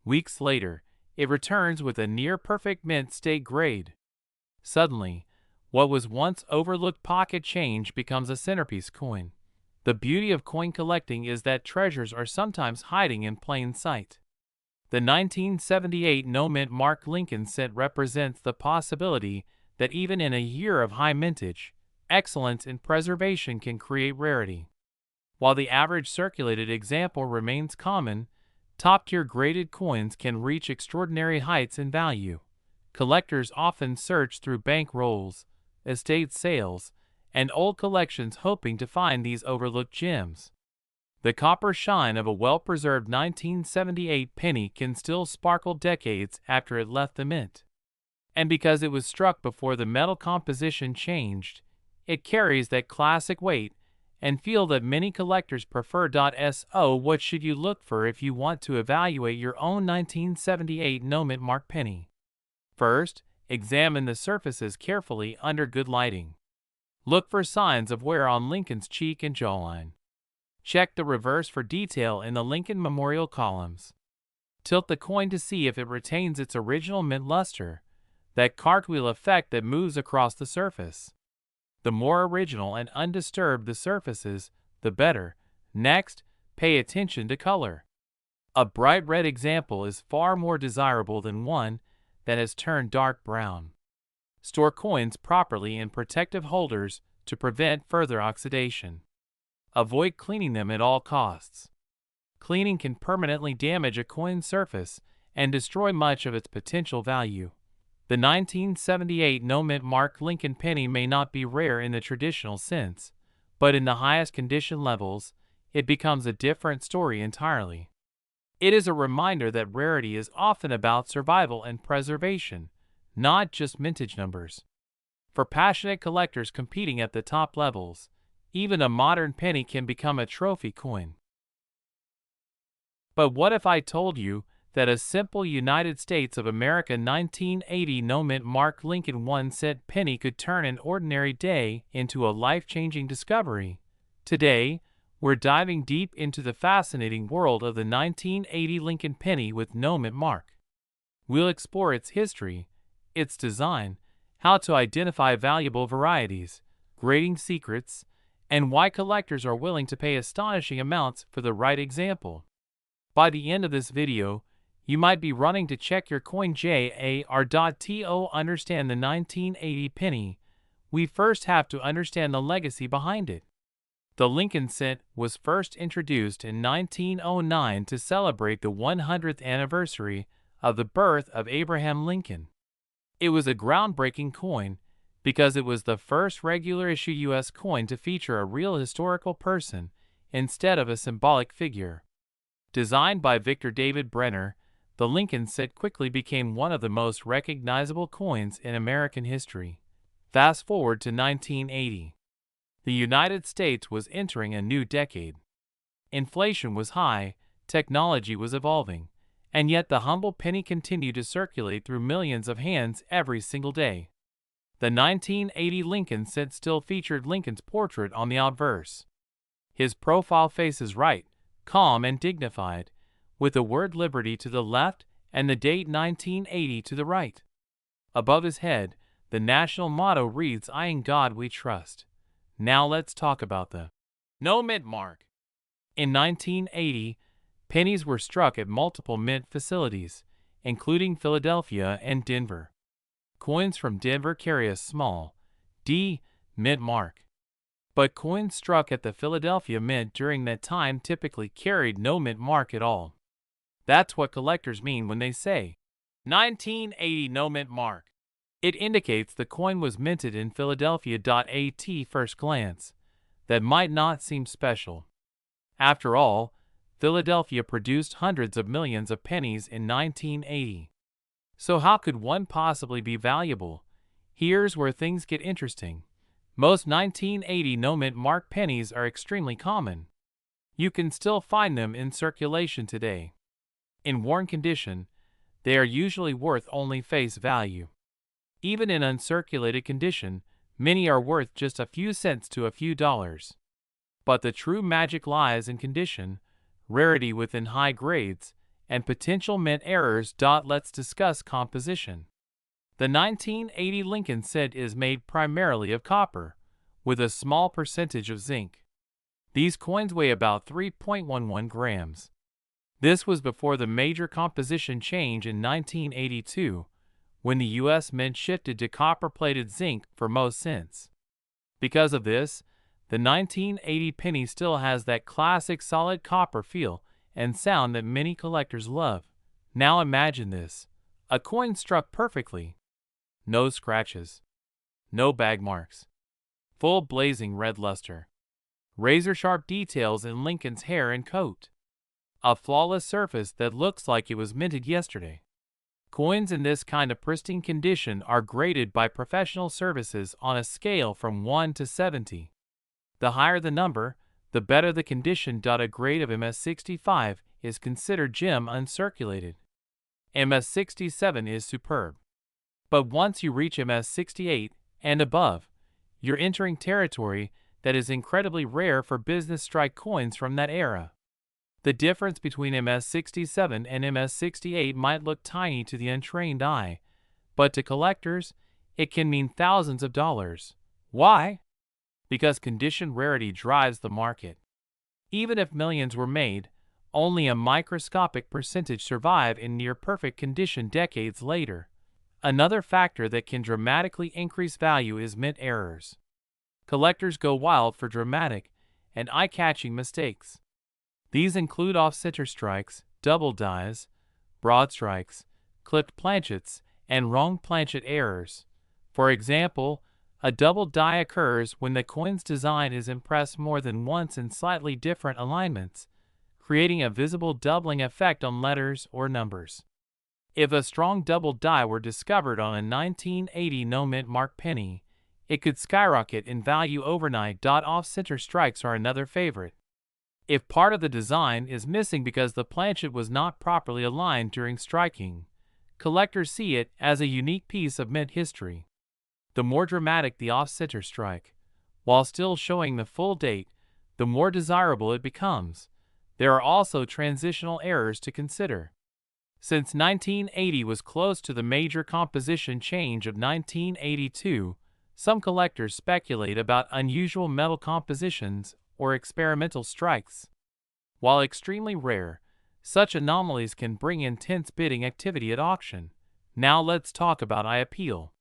Weeks later, it returns with a near-perfect mint state grade. Suddenly, what was once overlooked pocket change becomes a centerpiece coin. The beauty of coin collecting is that treasures are sometimes hiding in plain sight. The 1978 no-mint mark Lincoln cent represents the possibility that even in a year of high mintage, excellence in preservation can create rarity. While the average circulated example remains common, top-tier graded coins can reach extraordinary heights in value. Collectors often search through bank rolls, estate sales, and old collections hoping to find these overlooked gems. The copper shine of a well-preserved 1978 penny can still sparkle decades after it left the mint. And because it was struck before the metal composition changed, it carries that classic weight and feel that many collectors prefer. So what should you look for if you want to evaluate your own 1978 no mint mark penny? First, examine the surfaces carefully under good lighting. Look for signs of wear on Lincoln's cheek and jawline. Check the reverse for detail in the Lincoln Memorial columns. Tilt the coin to see if it retains its original mint luster, that cartwheel effect that moves across the surface. The more original and undisturbed the surfaces, the better. Next, pay attention to color. A bright red example is far more desirable than one that has turned dark brown. Store coins properly in protective holders to prevent further oxidation. Avoid cleaning them at all costs. Cleaning can permanently damage a coin's surface and destroy much of its potential value. The 1978 no mint mark Lincoln penny may not be rare in the traditional sense, but in the highest condition levels, it becomes a different story entirely. It is a reminder that rarity is often about survival and preservation, not just mintage numbers. For passionate collectors competing at the top levels, even a modern penny can become a trophy coin. But what if I told you that a simple United States of America 1980 no mint mark Lincoln 1-cent penny could turn an ordinary day into a life-changing discovery? Today, we're diving deep into the fascinating world of the 1980 Lincoln penny with no mint mark. We'll explore its history, its design, how to identify valuable varieties, grading secrets, and why collectors are willing to pay astonishing amounts for the right example. By the end of this video, you might be running to check your coin jar.to understand the 1980 penny. We first have to understand the legacy behind it. The Lincoln cent was first introduced in 1909 to celebrate the 100th anniversary of the birth of Abraham Lincoln. It was a groundbreaking coin because it was the first regular issue U.S. coin to feature a real historical person instead of a symbolic figure. Designed by Victor David Brenner, the Lincoln cent quickly became one of the most recognizable coins in American history. Fast forward to 1980. The United States was entering a new decade. Inflation was high, technology was evolving, and yet the humble penny continued to circulate through millions of hands every single day. The 1980 Lincoln cent still featured Lincoln's portrait on the obverse. His profile face is right, calm and dignified, with the word liberty to the left and the date 1980 to the right. Above his head, the national motto reads, "In God we trust." Now let's talk about the no mint mark. In 1980, pennies were struck at multiple mint facilities, including Philadelphia and Denver. Coins from Denver carry a small D mint mark. But coins struck at the Philadelphia Mint during that time typically carried no mint mark at all. That's what collectors mean when they say 1980 no mint mark. It indicates the coin was minted in Philadelphia. At first glance, that might not seem special. After all, Philadelphia produced hundreds of millions of pennies in 1980. So how could one possibly be valuable? Here's where things get interesting. Most 1980 no mint mark pennies are extremely common. You can still find them in circulation today. In worn condition, they are usually worth only face value. Even in uncirculated condition, many are worth just a few cents to a few dollars. But the true magic lies in condition, rarity within high grades, and potential mint errors. Let's discuss composition. The 1980 Lincoln cent is made primarily of copper, with a small percentage of zinc. These coins weigh about 3.11 grams. This was before the major composition change in 1982, when the U.S. Mint shifted to copper-plated zinc for most cents. Because of this, the 1980 penny still has that classic solid copper feel and sound that many collectors love. Now imagine this: a coin struck perfectly. No scratches. No bag marks. Full blazing red luster. Razor-sharp details in Lincoln's hair and coat. A flawless surface that looks like it was minted yesterday. Coins in this kind of pristine condition are graded by professional services on a scale from 1 to 70. The higher the number, the better the condition. A grade of MS65 is considered gem uncirculated. MS67 is superb. But once you reach MS68 and above, you're entering territory that is incredibly rare for business strike coins from that era. The difference between MS67 and MS68 might look tiny to the untrained eye, but to collectors, it can mean thousands of dollars. Why? Because condition rarity drives the market. Even if millions were made, only a microscopic percentage survive in near-perfect condition decades later. Another factor that can dramatically increase value is mint errors. Collectors go wild for dramatic and eye-catching mistakes. These include off-center strikes, double dies, broad strikes, clipped planchets, and wrong planchet errors. For example, a double die occurs when the coin's design is impressed more than once in slightly different alignments, creating a visible doubling effect on letters or numbers. If a strong double die were discovered on a 1980 no-mint mark penny, it could skyrocket in value overnight. Off-center strikes are another favorite. If part of the design is missing because the planchet was not properly aligned during striking, collectors see it as a unique piece of mint history. The more dramatic the off-center strike, while still showing the full date, the more desirable it becomes. There are also transitional errors to consider. Since 1980 was close to the major composition change of 1982, some collectors speculate about unusual metal compositions or experimental strikes. While extremely rare, such anomalies can bring intense bidding activity at auction. Now let's talk about eye appeal.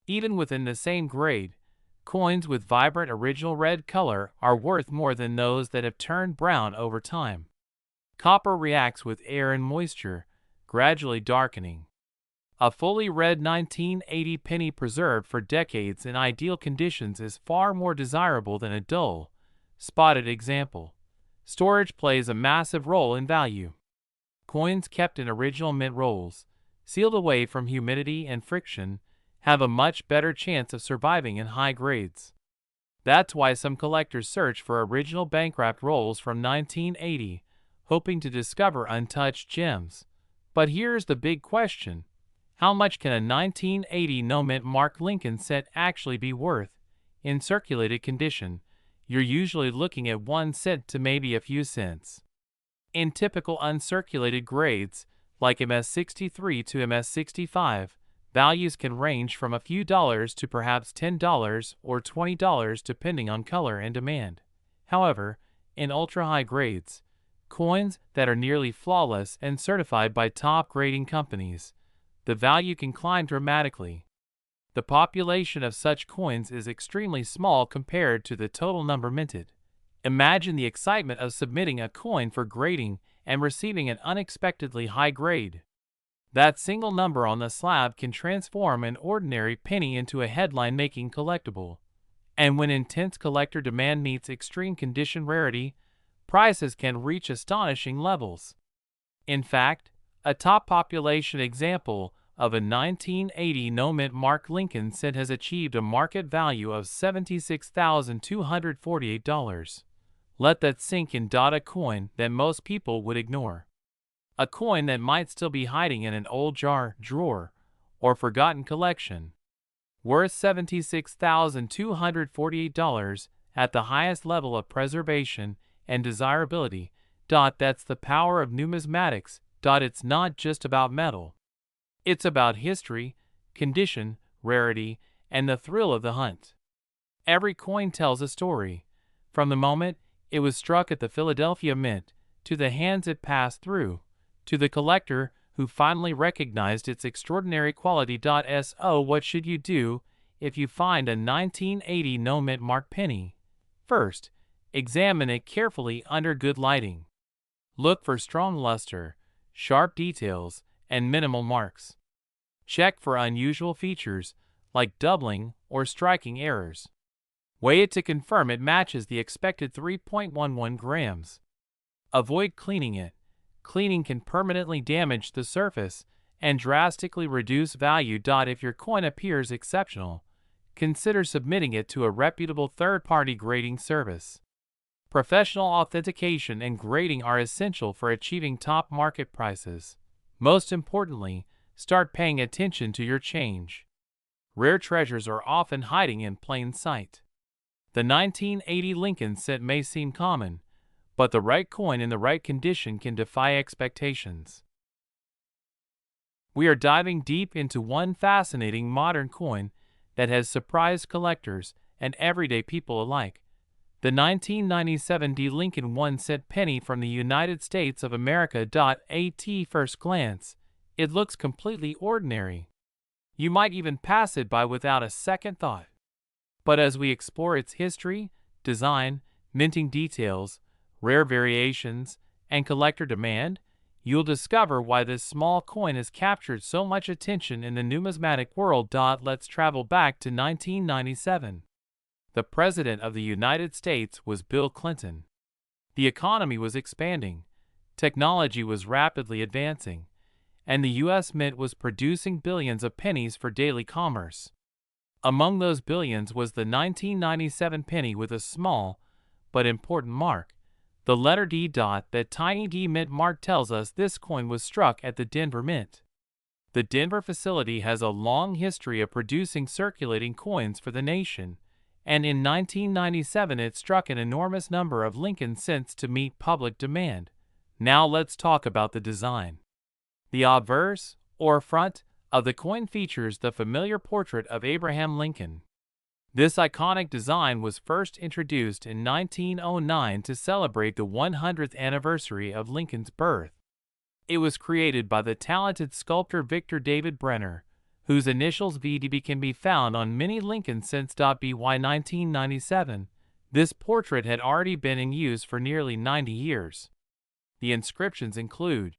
Even within the same grade, coins with vibrant original red color are worth more than those that have turned brown over time. Copper reacts with air and moisture, gradually darkening. A fully red 1980 penny preserved for decades in ideal conditions is far more desirable than a dull, spotted example. Storage plays a massive role in value. Coins kept in original mint rolls, sealed away from humidity and friction, have a much better chance of surviving in high grades. That's why some collectors search for original bank-wrapped rolls from 1980, hoping to discover untouched gems. But here's the big question. How much can a 1980 no-mint mark Lincoln set actually be worth? In circulated condition, you're usually looking at 1 cent to maybe a few cents. In typical uncirculated grades, like MS63 to MS65, values can range from a few dollars to perhaps $10 or $20 depending on color and demand. However, in ultra-high grades, coins that are nearly flawless and certified by top grading companies, the value can climb dramatically. The population of such coins is extremely small compared to the total number minted. Imagine the excitement of submitting a coin for grading and receiving an unexpectedly high grade. That single number on the slab can transform an ordinary penny into a headline-making collectible. And when intense collector demand meets extreme condition rarity, prices can reach astonishing levels. In fact, a top population example of a 1980 no-mint mark Lincoln cent has achieved a market value of $76,248. Let that sink in. A coin that most people would ignore. A coin that might still be hiding in an old jar, drawer, or forgotten collection. Worth $76,248 at the highest level of preservation and desirability. That's the power of numismatics. It's not just about metal. It's about history, condition, rarity, and the thrill of the hunt. Every coin tells a story, from the moment it was struck at the Philadelphia Mint, to the hands it passed through, to the collector who finally recognized its extraordinary quality. So what should you do if you find a 1980 no-mint mark penny? First, examine it carefully under good lighting. Look for strong luster, sharp details, and minimal marks. Check for unusual features like doubling or striking errors. Weigh it to confirm it matches the expected 3.11 grams. Avoid cleaning it. Cleaning can permanently damage the surface and drastically reduce value. If your coin appears exceptional, consider submitting it to a reputable third-party grading service. Professional authentication and grading are essential for achieving top market prices. Most importantly, start paying attention to your change. Rare treasures are often hiding in plain sight. The 1980 Lincoln cent may seem common, but the right coin in the right condition can defy expectations. We are diving deep into one fascinating modern coin that has surprised collectors and everyday people alike. The 1997 D. Lincoln 1-cent penny from the United States of America. At first glance, it looks completely ordinary. You might even pass it by without a second thought. But as we explore its history, design, minting details, rare variations, and collector demand, you'll discover why this small coin has captured so much attention in the numismatic world. Let's travel back to 1997. The President of the United States was Bill Clinton. The economy was expanding, technology was rapidly advancing, and the U.S. Mint was producing billions of pennies for daily commerce. Among those billions was the 1997 penny with a small but important mark, the letter D. That tiny D mint mark tells us this coin was struck at the Denver Mint. The Denver facility has a long history of producing circulating coins for the nation, and in 1997 it struck an enormous number of Lincoln cents to meet public demand. Now let's talk about the design. The obverse, or front, of the coin features the familiar portrait of Abraham Lincoln. This iconic design was first introduced in 1909 to celebrate the 100th anniversary of Lincoln's birth. It was created by the talented sculptor Victor David Brenner, whose initials VDB can be found on many Lincoln cents. By 1997, this portrait had already been in use for nearly 90 years. The inscriptions include,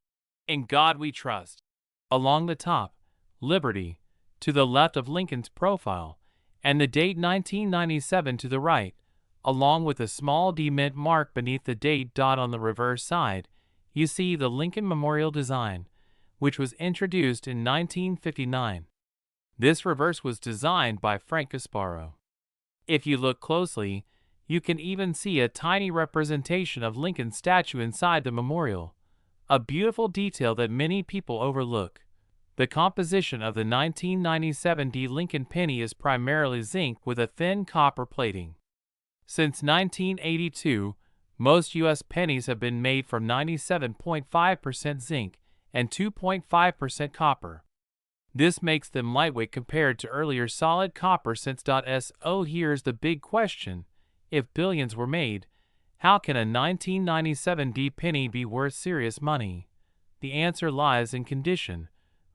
"In God We Trust," along the top, "Liberty," to the left of Lincoln's profile, and the date 1997 to the right, along with a small D mint mark beneath the date. On the reverse side, you see the Lincoln Memorial design, which was introduced in 1959. This reverse was designed by Frank Gasparo. If you look closely, you can even see a tiny representation of Lincoln's statue inside the memorial, a beautiful detail that many people overlook. The composition of the 1997 D. Lincoln penny is primarily zinc with a thin copper plating. Since 1982, most U.S. pennies have been made from 97.5% zinc and 2.5% copper. This makes them lightweight compared to earlier solid copper cents. So here's the big question: if billions were made, how can a 1997 D penny be worth serious money? The answer lies in condition,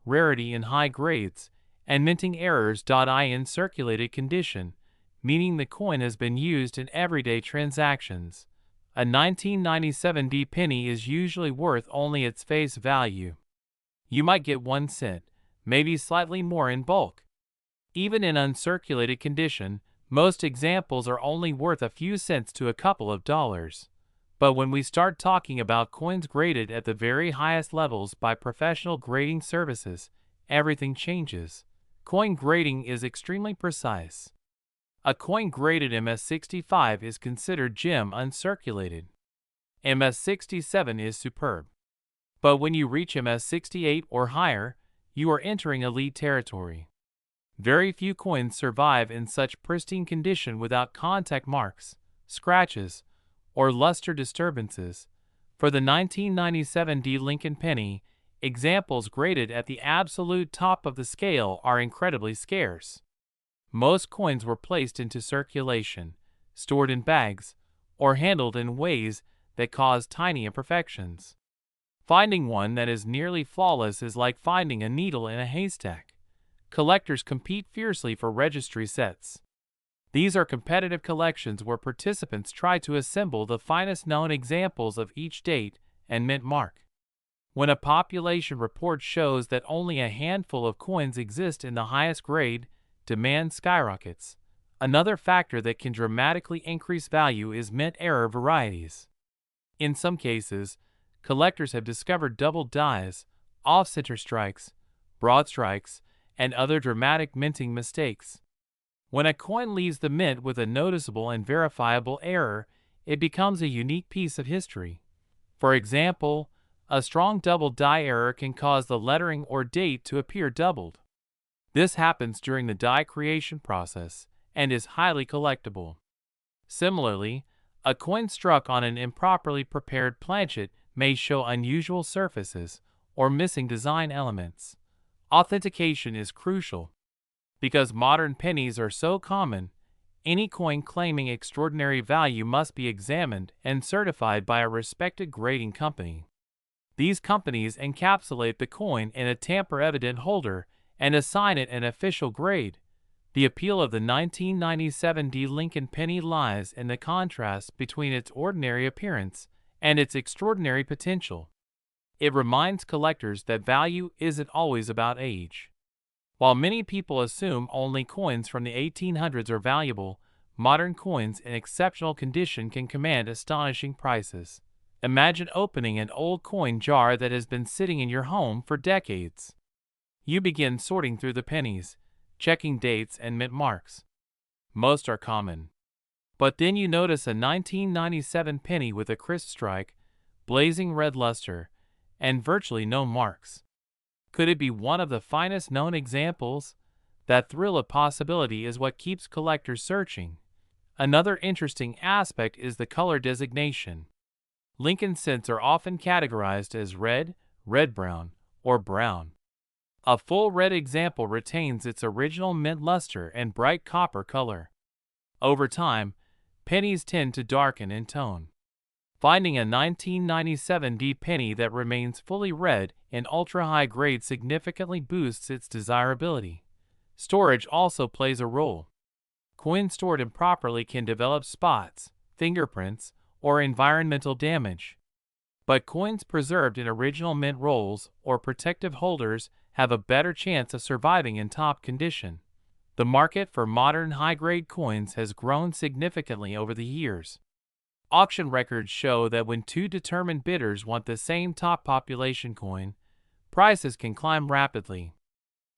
rarity in high grades, and minting errors. In circulated condition, meaning the coin has been used in everyday transactions. A 1997 D penny is usually worth only its face value. You might get 1 cent, maybe slightly more in bulk. Even in uncirculated condition, most examples are only worth a few cents to a couple of dollars. But when we start talking about coins graded at the very highest levels by professional grading services, everything changes. Coin grading is extremely precise. A coin graded MS65 is considered gem uncirculated. MS67 is superb. But when you reach MS68 or higher, you are entering elite territory. Very few coins survive in such pristine condition without contact marks, scratches, or luster disturbances. For the 1997 D. Lincoln penny, examples graded at the absolute top of the scale are incredibly scarce. Most coins were placed into circulation, stored in bags, or handled in ways that cause tiny imperfections. Finding one that is nearly flawless is like finding a needle in a haystack. Collectors compete fiercely for registry sets. These are competitive collections where participants try to assemble the finest known examples of each date and mint mark. When a population report shows that only a handful of coins exist in the highest grade, demand skyrockets. Another factor that can dramatically increase value is mint error varieties. In some cases, collectors have discovered double dies, off-center strikes, broad strikes, and other dramatic minting mistakes. When a coin leaves the mint with a noticeable and verifiable error, it becomes a unique piece of history. For example, a strong double die error can cause the lettering or date to appear doubled. This happens during the die creation process and is highly collectible. Similarly, a coin struck on an improperly prepared planchet may show unusual surfaces or missing design elements. Authentication is crucial. Because modern pennies are so common, any coin claiming extraordinary value must be examined and certified by a respected grading company. These companies encapsulate the coin in a tamper-evident holder and assign it an official grade. The appeal of the 1997 D Lincoln penny lies in the contrast between its ordinary appearance and its extraordinary potential. It reminds collectors that value isn't always about age. While many people assume only coins from the 1800s are valuable, modern coins in exceptional condition can command astonishing prices. Imagine opening an old coin jar that has been sitting in your home for decades. You begin sorting through the pennies, checking dates and mint marks. Most are common. But then you notice a 1997 penny with a crisp strike, blazing red luster, and virtually no marks. Could it be one of the finest known examples? That thrill of possibility is what keeps collectors searching. Another interesting aspect is the color designation. Lincoln cents are often categorized as red, red-brown, or brown. A full red example retains its original mint luster and bright copper color. Over time, pennies tend to darken in tone. Finding a 1997 D penny that remains fully red in ultra-high grade significantly boosts its desirability. Storage also plays a role. Coins stored improperly can develop spots, fingerprints, or environmental damage. But coins preserved in original mint rolls or protective holders have a better chance of surviving in top condition. The market for modern high-grade coins has grown significantly over the years. Auction records show that when two determined bidders want the same top population coin, prices can climb rapidly.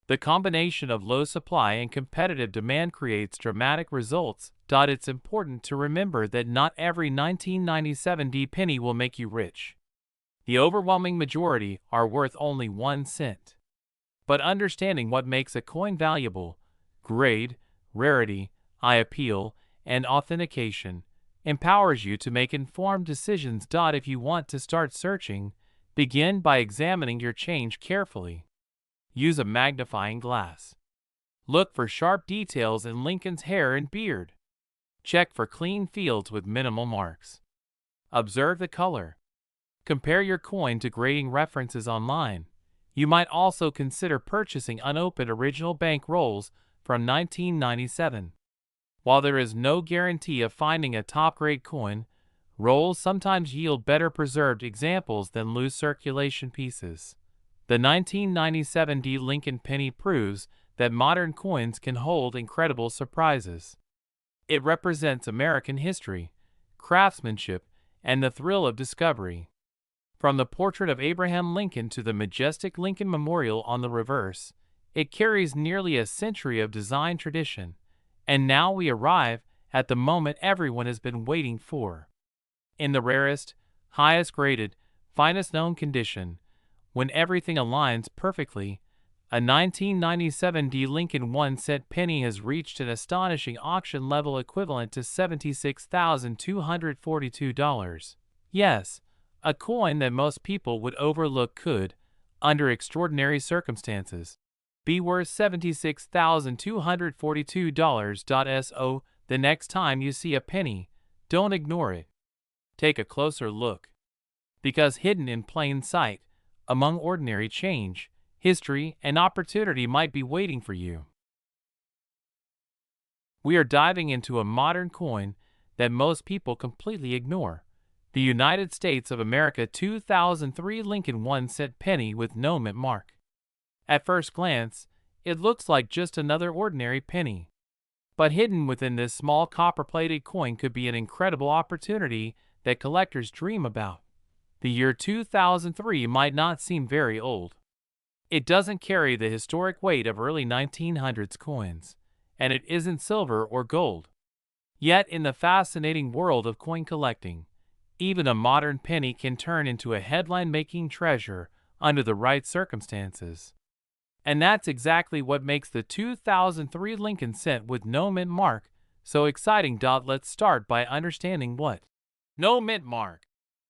The combination of low supply and competitive demand creates dramatic results. It's important to remember that not every 1997 D penny will make you rich. The overwhelming majority are worth only 1 cent. But understanding what makes a coin valuable, grade, rarity, eye appeal, and authentication, empowers you to make informed decisions. If you want to start searching, begin by examining your change carefully. Use a magnifying glass. Look for sharp details in Lincoln's hair and beard. Check for clean fields with minimal marks. Observe the color. Compare your coin to grading references online. You might also consider purchasing unopened original bank rolls from 1997. While there is no guarantee of finding a top-grade coin, rolls sometimes yield better preserved examples than loose circulation pieces. The 1997 D Lincoln penny proves that modern coins can hold incredible surprises. It represents American history, craftsmanship, and the thrill of discovery. From the portrait of Abraham Lincoln to the majestic Lincoln Memorial on the reverse, it carries nearly a century of design tradition. And now we arrive at the moment everyone has been waiting for. In the rarest, highest graded, finest known condition, when everything aligns perfectly, a 1997 D Lincoln 1-cent penny has reached an astonishing auction level equivalent to $76,242. Yes, a coin that most people would overlook could, under extraordinary circumstances, be worth $76,242. So, the next time you see a penny, don't ignore it. Take a closer look. Because hidden in plain sight, among ordinary change, history and opportunity might be waiting for you. We are diving into a modern coin that most people completely ignore. The United States of America 2003 Lincoln 1-cent penny with no mint mark. At first glance, it looks like just another ordinary penny. But hidden within this small copper-plated coin could be an incredible opportunity that collectors dream about. The year 2003 might not seem very old. It doesn't carry the historic weight of early 1900s coins, and it isn't silver or gold. Yet in the fascinating world of coin collecting, even a modern penny can turn into a headline-making treasure under the right circumstances. And that's exactly what makes the 2003 Lincoln cent with no mint mark so exciting. Let's start by understanding what no mint mark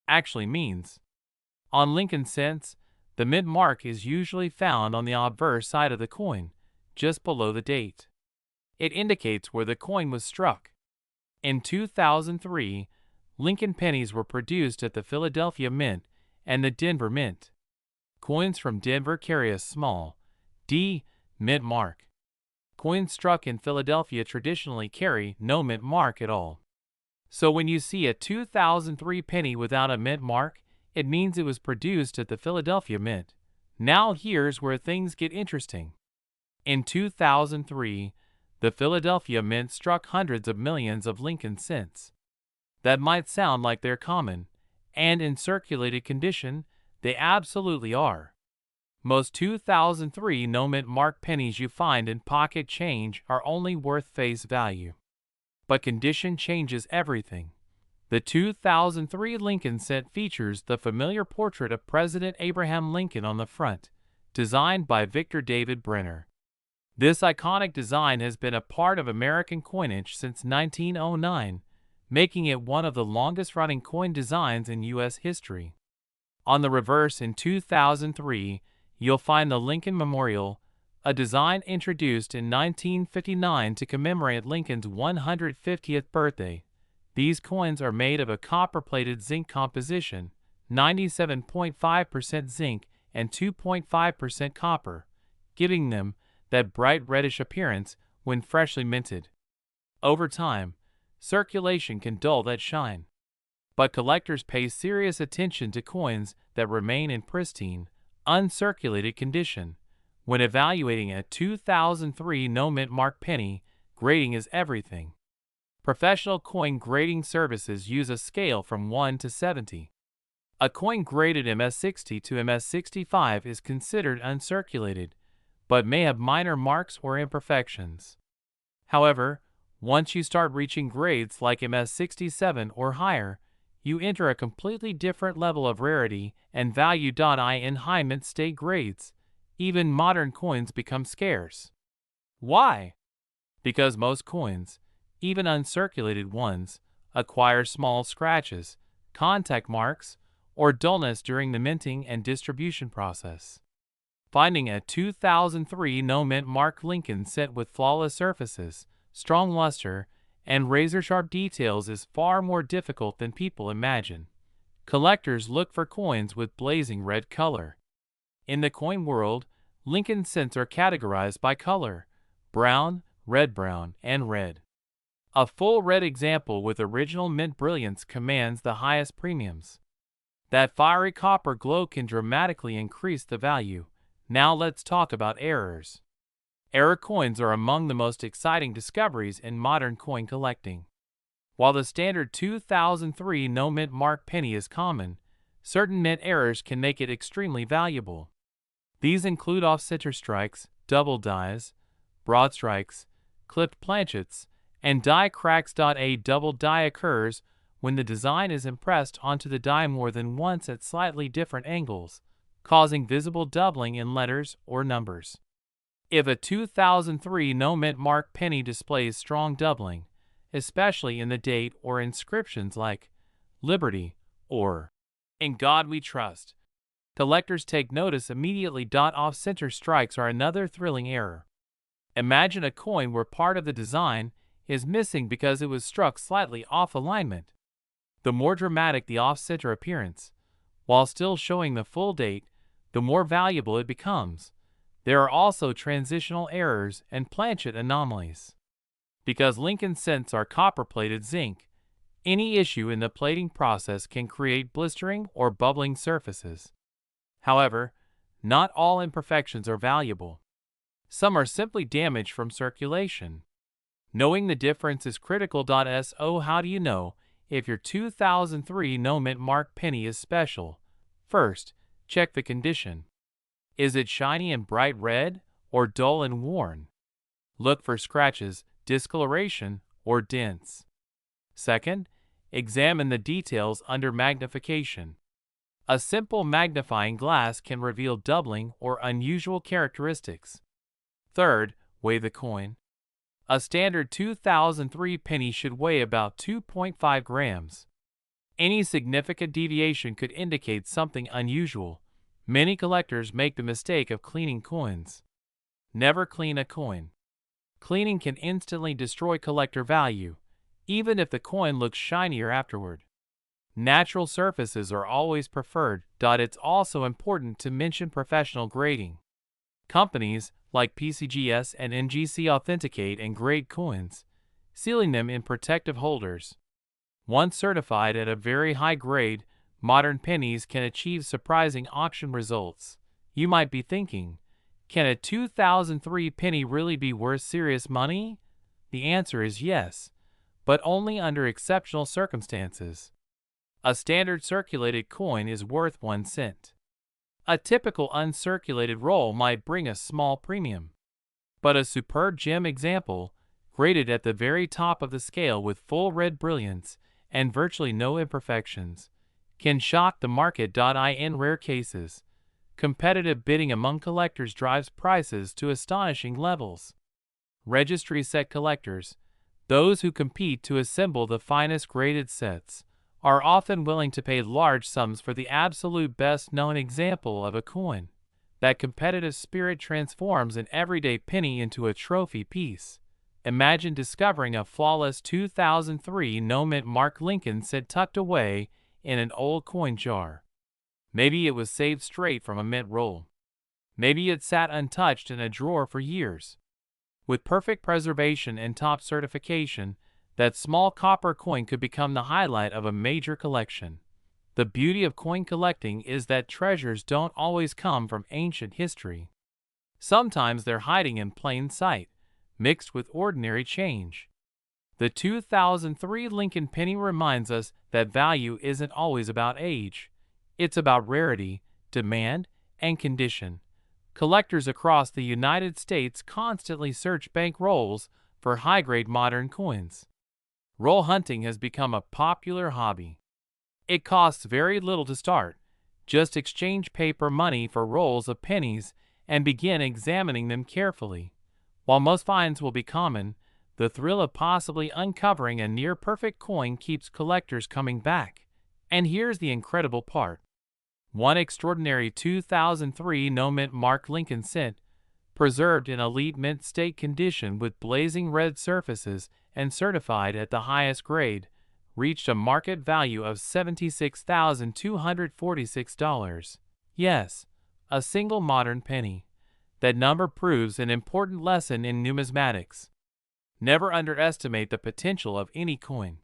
actually means. On Lincoln cents, the mint mark is usually found on the obverse side of the coin, just below the date. It indicates where the coin was struck. In 2003, Lincoln pennies were produced at the Philadelphia Mint and the Denver Mint. Coins from Denver carry a small D mint mark. Coins struck in Philadelphia traditionally carry no mint mark at all. So when you see a 2003 penny without a mint mark, it means it was produced at the Philadelphia Mint. Now here's where things get interesting. In 2003, the Philadelphia Mint struck hundreds of millions of Lincoln cents. That might sound like they're common, and in circulated condition, they absolutely are. Most 2003 no mint mark pennies you find in pocket change are only worth face value. But condition changes everything. The 2003 Lincoln cent features the familiar portrait of President Abraham Lincoln on the front, designed by Victor David Brenner. This iconic design has been a part of American coinage since 1909, making it one of the longest-running coin designs in U.S. history. On the reverse in 2003, you'll find the Lincoln Memorial, a design introduced in 1959 to commemorate Lincoln's 150th birthday. These coins are made of a copper-plated zinc composition, 97.5% zinc and 2.5% copper, giving them that bright reddish appearance when freshly minted. Over time, circulation can dull that shine. But collectors pay serious attention to coins that remain in pristine, uncirculated condition. When evaluating a 2003 no mint mark penny, grading is everything. Professional coin grading services use a scale from 1 to 70. A coin graded MS60 to MS65 is considered uncirculated, but may have minor marks or imperfections. However, once you start reaching grades like MS67 or higher, you enter a completely different level of rarity and value. In high mint state grades, even modern coins become scarce. Why? Because most coins, even uncirculated ones, acquire small scratches, contact marks, or dullness during the minting and distribution process. Finding a 2003 no mint mark Lincoln cent with flawless surfaces, strong luster, and razor-sharp details is far more difficult than people imagine. Collectors look for coins with blazing red color. In the coin world, Lincoln cents are categorized by color: brown, red-brown, and red. A full red example with original mint brilliance commands the highest premiums. That fiery copper glow can dramatically increase the value. Now let's talk about errors. Error coins are among the most exciting discoveries in modern coin collecting. While the standard 2003 no mint mark penny is common, certain mint errors can make it extremely valuable. These include off-center strikes, double dies, broad strikes, clipped planchets, and die cracks. A double die occurs when the design is impressed onto the die more than once at slightly different angles, causing visible doubling in letters or numbers. If a 2003 no mint mark penny displays strong doubling, especially in the date or inscriptions like Liberty or In God We Trust, collectors take notice immediately. Off-center strikes are another thrilling error. Imagine a coin where part of the design is missing because it was struck slightly off alignment. The more dramatic the off-center appearance, while still showing the full date, the more valuable it becomes. There are also transitional errors and planchet anomalies. Because Lincoln cents are copper-plated zinc, any issue in the plating process can create blistering or bubbling surfaces. However, not all imperfections are valuable. Some are simply damage from circulation. Knowing the difference is critical. So how do you know if your 2003 no mint mark penny is special? First, check the condition. Is it shiny and bright red or dull and worn? Look for scratches, discoloration, or dents. Second, examine the details under magnification. A simple magnifying glass can reveal doubling or unusual characteristics. Third, weigh the coin. A standard 2003 penny should weigh about 2.5 grams. Any significant deviation could indicate something unusual. Many collectors make the mistake of cleaning coins. Never clean a coin. Cleaning can instantly destroy collector value, even if the coin looks shinier afterward. Natural surfaces are always preferred. It's also important to mention professional grading. Companies like PCGS and NGC authenticate and grade coins, sealing them in protective holders. Once certified at a very high grade, modern pennies can achieve surprising auction results. You might be thinking, can a 2003 penny really be worth serious money? The answer is yes, but only under exceptional circumstances. A standard circulated coin is worth 1 cent. A typical uncirculated roll might bring a small premium. But a superb gem example, graded at the very top of the scale with full red brilliance and virtually no imperfections, can shock the market. In rare cases, competitive bidding among collectors drives prices to astonishing levels. Registry set collectors, those who compete to assemble the finest graded sets, are often willing to pay large sums for the absolute best-known example of a coin. That competitive spirit transforms an everyday penny into a trophy piece. Imagine discovering a flawless 2003 no-mint Mark Lincoln cent tucked away in an old coin jar. Maybe it was saved straight from a mint roll. Maybe it sat untouched in a drawer for years. With perfect preservation and top certification, that small copper coin could become the highlight of a major collection. The beauty of coin collecting is that treasures don't always come from ancient history. Sometimes they're hiding in plain sight, mixed with ordinary change. The 2003 Lincoln penny reminds us that value isn't always about age. It's about rarity, demand, and condition. Collectors across the United States constantly search bank rolls for high-grade modern coins. Roll hunting has become a popular hobby. It costs very little to start. Just exchange paper money for rolls of pennies and begin examining them carefully. While most finds will be common, the thrill of possibly uncovering a near-perfect coin keeps collectors coming back. And here's the incredible part. One extraordinary 2003 no-mint Mark Lincoln cent, preserved in elite mint state condition with blazing red surfaces and certified at the highest grade, reached a market value of $76,246. Yes, a single modern penny. That number proves an important lesson in numismatics. Never underestimate the potential of any coin.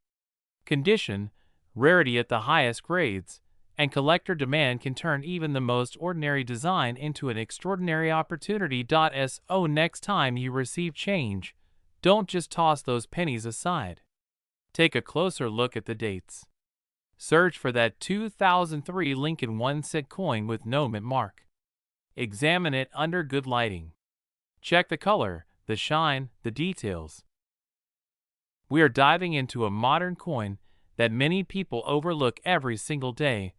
Condition, rarity at the highest grades, and collector demand can turn even the most ordinary design into an extraordinary opportunity. So next time you receive change, don't just toss those pennies aside. Take a closer look at the dates. Search for that 2003 Lincoln 1 cent coin with no mint mark. Examine it under good lighting. Check the color, the shine, the details. We are diving into a modern coin that many people overlook every single day,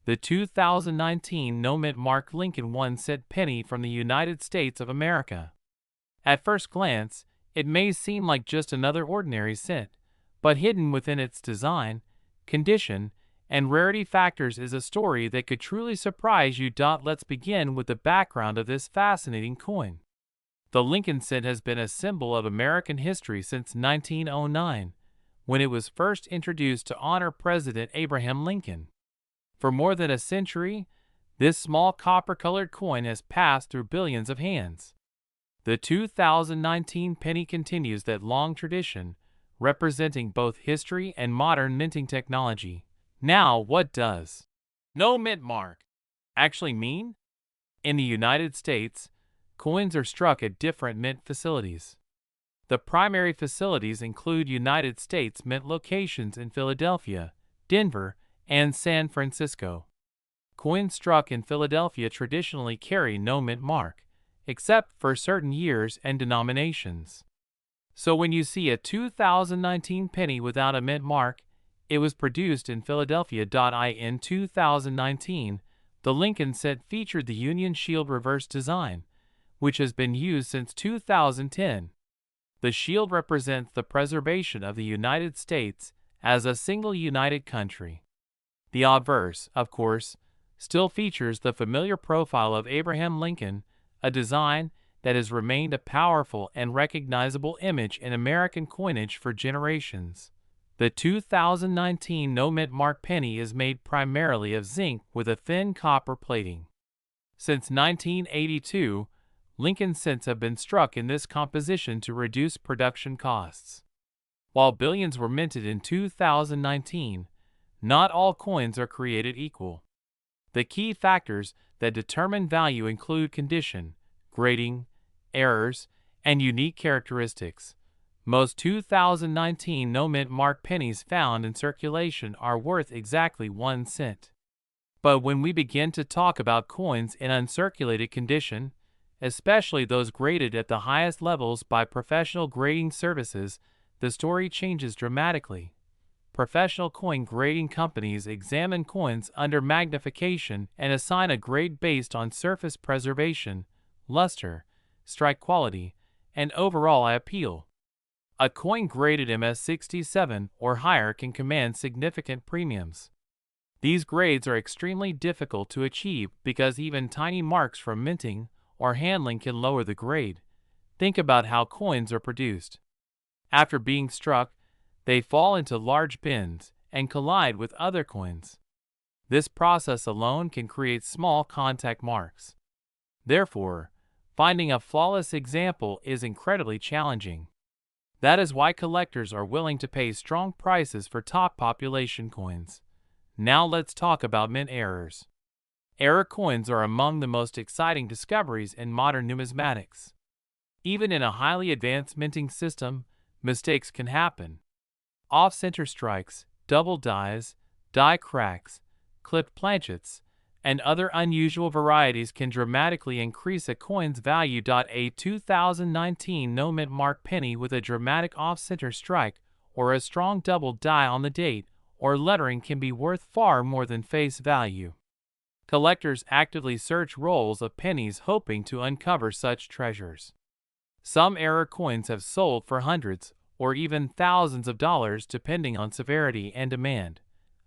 the 2019 no-mint Mark Lincoln 1 cent penny from the United States of America. At first glance, it may seem like just another ordinary cent, but hidden within its design, condition, and rarity factors is a story that could truly surprise you. Let's begin with the background of this fascinating coin. The Lincoln cent has been a symbol of American history since 1909, when it was first introduced to honor President Abraham Lincoln. For more than a century, this small copper-colored coin has passed through billions of hands. The 2019 penny continues that long tradition, representing both history and modern minting technology. Now, what does no mint mark actually mean? In the United States, coins are struck at different mint facilities. The primary facilities include United States Mint locations in Philadelphia, Denver, and San Francisco. Coins struck in Philadelphia traditionally carry no mint mark, except for certain years and denominations. So when you see a 2019 penny without a mint mark, it was produced in Philadelphia. In 2019, the Lincoln cent featured the Union Shield reverse design, which has been used since 2010. The shield represents the preservation of the United States as a single united country. The obverse, of course, still features the familiar profile of Abraham Lincoln, a design that has remained a powerful and recognizable image in American coinage for generations. The 2019 no mint mark penny is made primarily of zinc with a thin copper plating. Since 1982, Lincoln cents have been struck in this composition to reduce production costs. While billions were minted in 2019, not all coins are created equal. The key factors that determine value include condition, grading, errors, and unique characteristics. Most 2019 no mint mark pennies found in circulation are worth exactly 1 cent. But when we begin to talk about coins in uncirculated condition, especially those graded at the highest levels by professional grading services, the story changes dramatically. Professional coin grading companies examine coins under magnification and assign a grade based on surface preservation, luster, strike quality, and overall eye appeal. A coin graded MS67 or higher can command significant premiums. These grades are extremely difficult to achieve because even tiny marks from minting or handling can lower the grade. Think about how coins are produced. After being struck, they fall into large bins and collide with other coins. This process alone can create small contact marks. Therefore, finding a flawless example is incredibly challenging. That is why collectors are willing to pay strong prices for top population coins. Now let's talk about mint errors. Error coins are among the most exciting discoveries in modern numismatics. Even in a highly advanced minting system, mistakes can happen. Off-center strikes, double dies, die cracks, clipped planchets, and other unusual varieties can dramatically increase a coin's value. A 2019 no mint mark penny with a dramatic off-center strike or a strong double die on the date or lettering can be worth far more than face value. Collectors actively search rolls of pennies hoping to uncover such treasures. Some error coins have sold for hundreds or even thousands of dollars depending on severity and demand.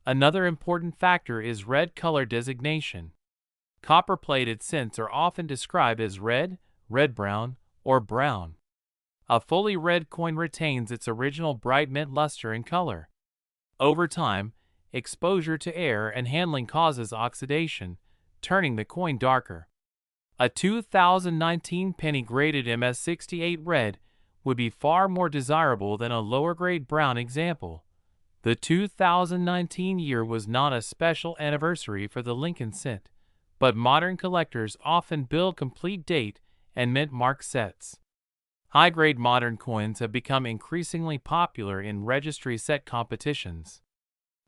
Another important factor is red color designation. Copper-plated cents are often described as red, red-brown, or brown. A fully red coin retains its original bright mint luster and color. Over time, exposure to air and handling causes oxidation, turning the coin darker. A 2019 penny graded MS68 red would be far more desirable than a lower-grade brown example. The 2019 year was not a special anniversary for the Lincoln cent, but modern collectors often build complete date and mint mark sets. High-grade modern coins have become increasingly popular in registry set competitions.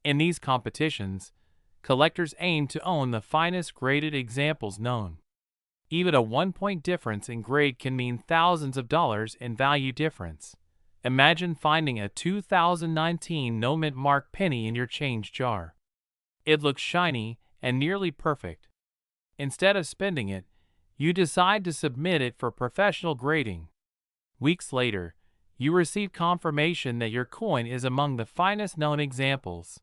In these competitions, collectors aim to own the finest graded examples known. Even a 1-point difference in grade can mean thousands of dollars in value difference. Imagine finding a 2019 no mint mark penny in your change jar. It looks shiny and nearly perfect. Instead of spending it, you decide to submit it for professional grading. Weeks later, you receive confirmation that your coin is among the finest known examples.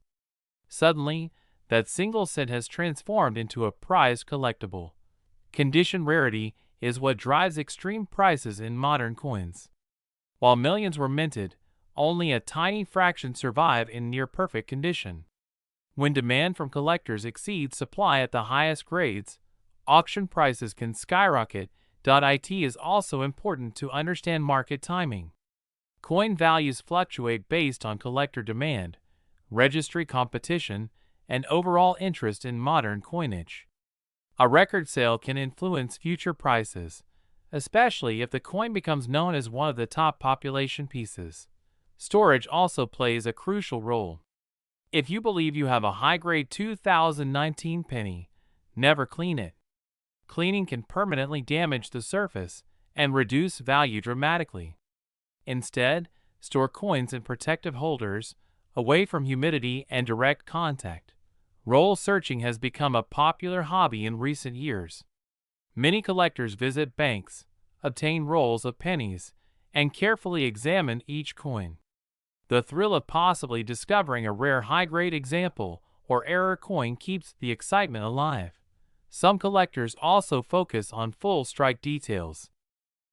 Suddenly, that single cent has transformed into a prized collectible. Condition rarity is what drives extreme prices in modern coins. While millions were minted, only a tiny fraction survive in near-perfect condition. When demand from collectors exceeds supply at the highest grades, auction prices can skyrocket. It is also important to understand market timing. Coin values fluctuate based on collector demand, registry competition, and overall interest in modern coinage. A record sale can influence future prices, especially if the coin becomes known as one of the top population pieces. Storage also plays a crucial role. If you believe you have a high-grade 2019 penny, Never clean it. Cleaning can permanently damage the surface and reduce value dramatically. Instead, store coins in protective holders, away from humidity and direct contact. Roll searching has become a popular hobby in recent years. Many collectors visit banks, obtain rolls of pennies, and carefully examine each coin. The thrill of possibly discovering a rare high-grade example or error coin keeps the excitement alive. Some collectors also focus on full strike details.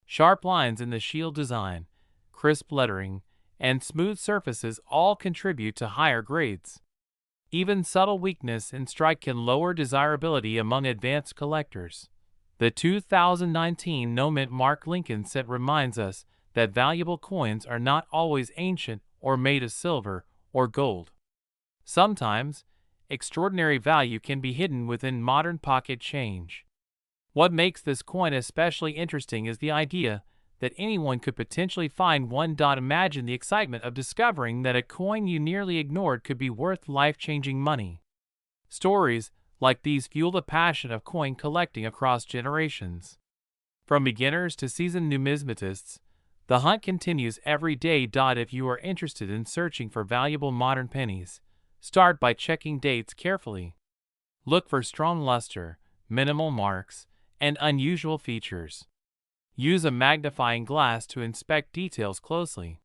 Sharp lines in the shield design, crisp lettering, and smooth surfaces all contribute to higher grades. Even subtle weakness in strike can lower desirability among advanced collectors. The 2019 No Mint Mark Lincoln set reminds us that valuable coins are not always ancient or made of silver or gold. Sometimes, extraordinary value can be hidden within modern pocket change. What makes this coin especially interesting is the idea that anyone could potentially find one. Imagine the excitement of discovering that a coin you nearly ignored could be worth life-changing money. Stories like these fuel the passion of coin collecting across generations. From beginners to seasoned numismatists, the hunt continues every day. If you are interested in searching for valuable modern pennies, start by checking dates carefully. Look for strong luster, minimal marks, and unusual features. Use a magnifying glass to inspect details closely.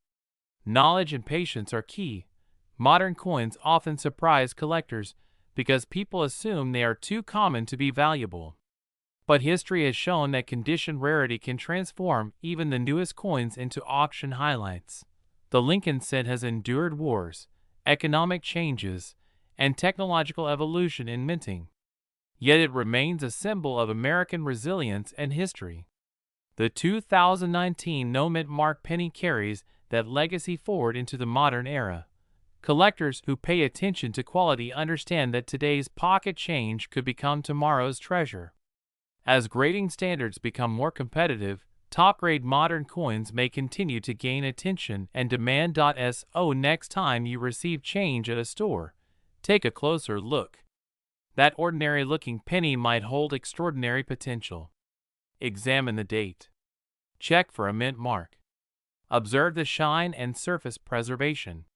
Knowledge and patience are key. Modern coins often surprise collectors because people assume they are too common to be valuable. But history has shown that condition rarity can transform even the newest coins into auction highlights. The Lincoln cent has endured wars, economic changes, and technological evolution in minting. Yet it remains a symbol of American resilience and history. The 2019 No Mint Mark penny carries that legacy forward into the modern era. Collectors who pay attention to quality understand that today's pocket change could become tomorrow's treasure. As grading standards become more competitive, top-grade modern coins may continue to gain attention and demand. Next time you receive change at a store, take a closer look. That ordinary-looking penny might hold extraordinary potential. Examine the date. Check for a mint mark. Observe the shine and surface preservation.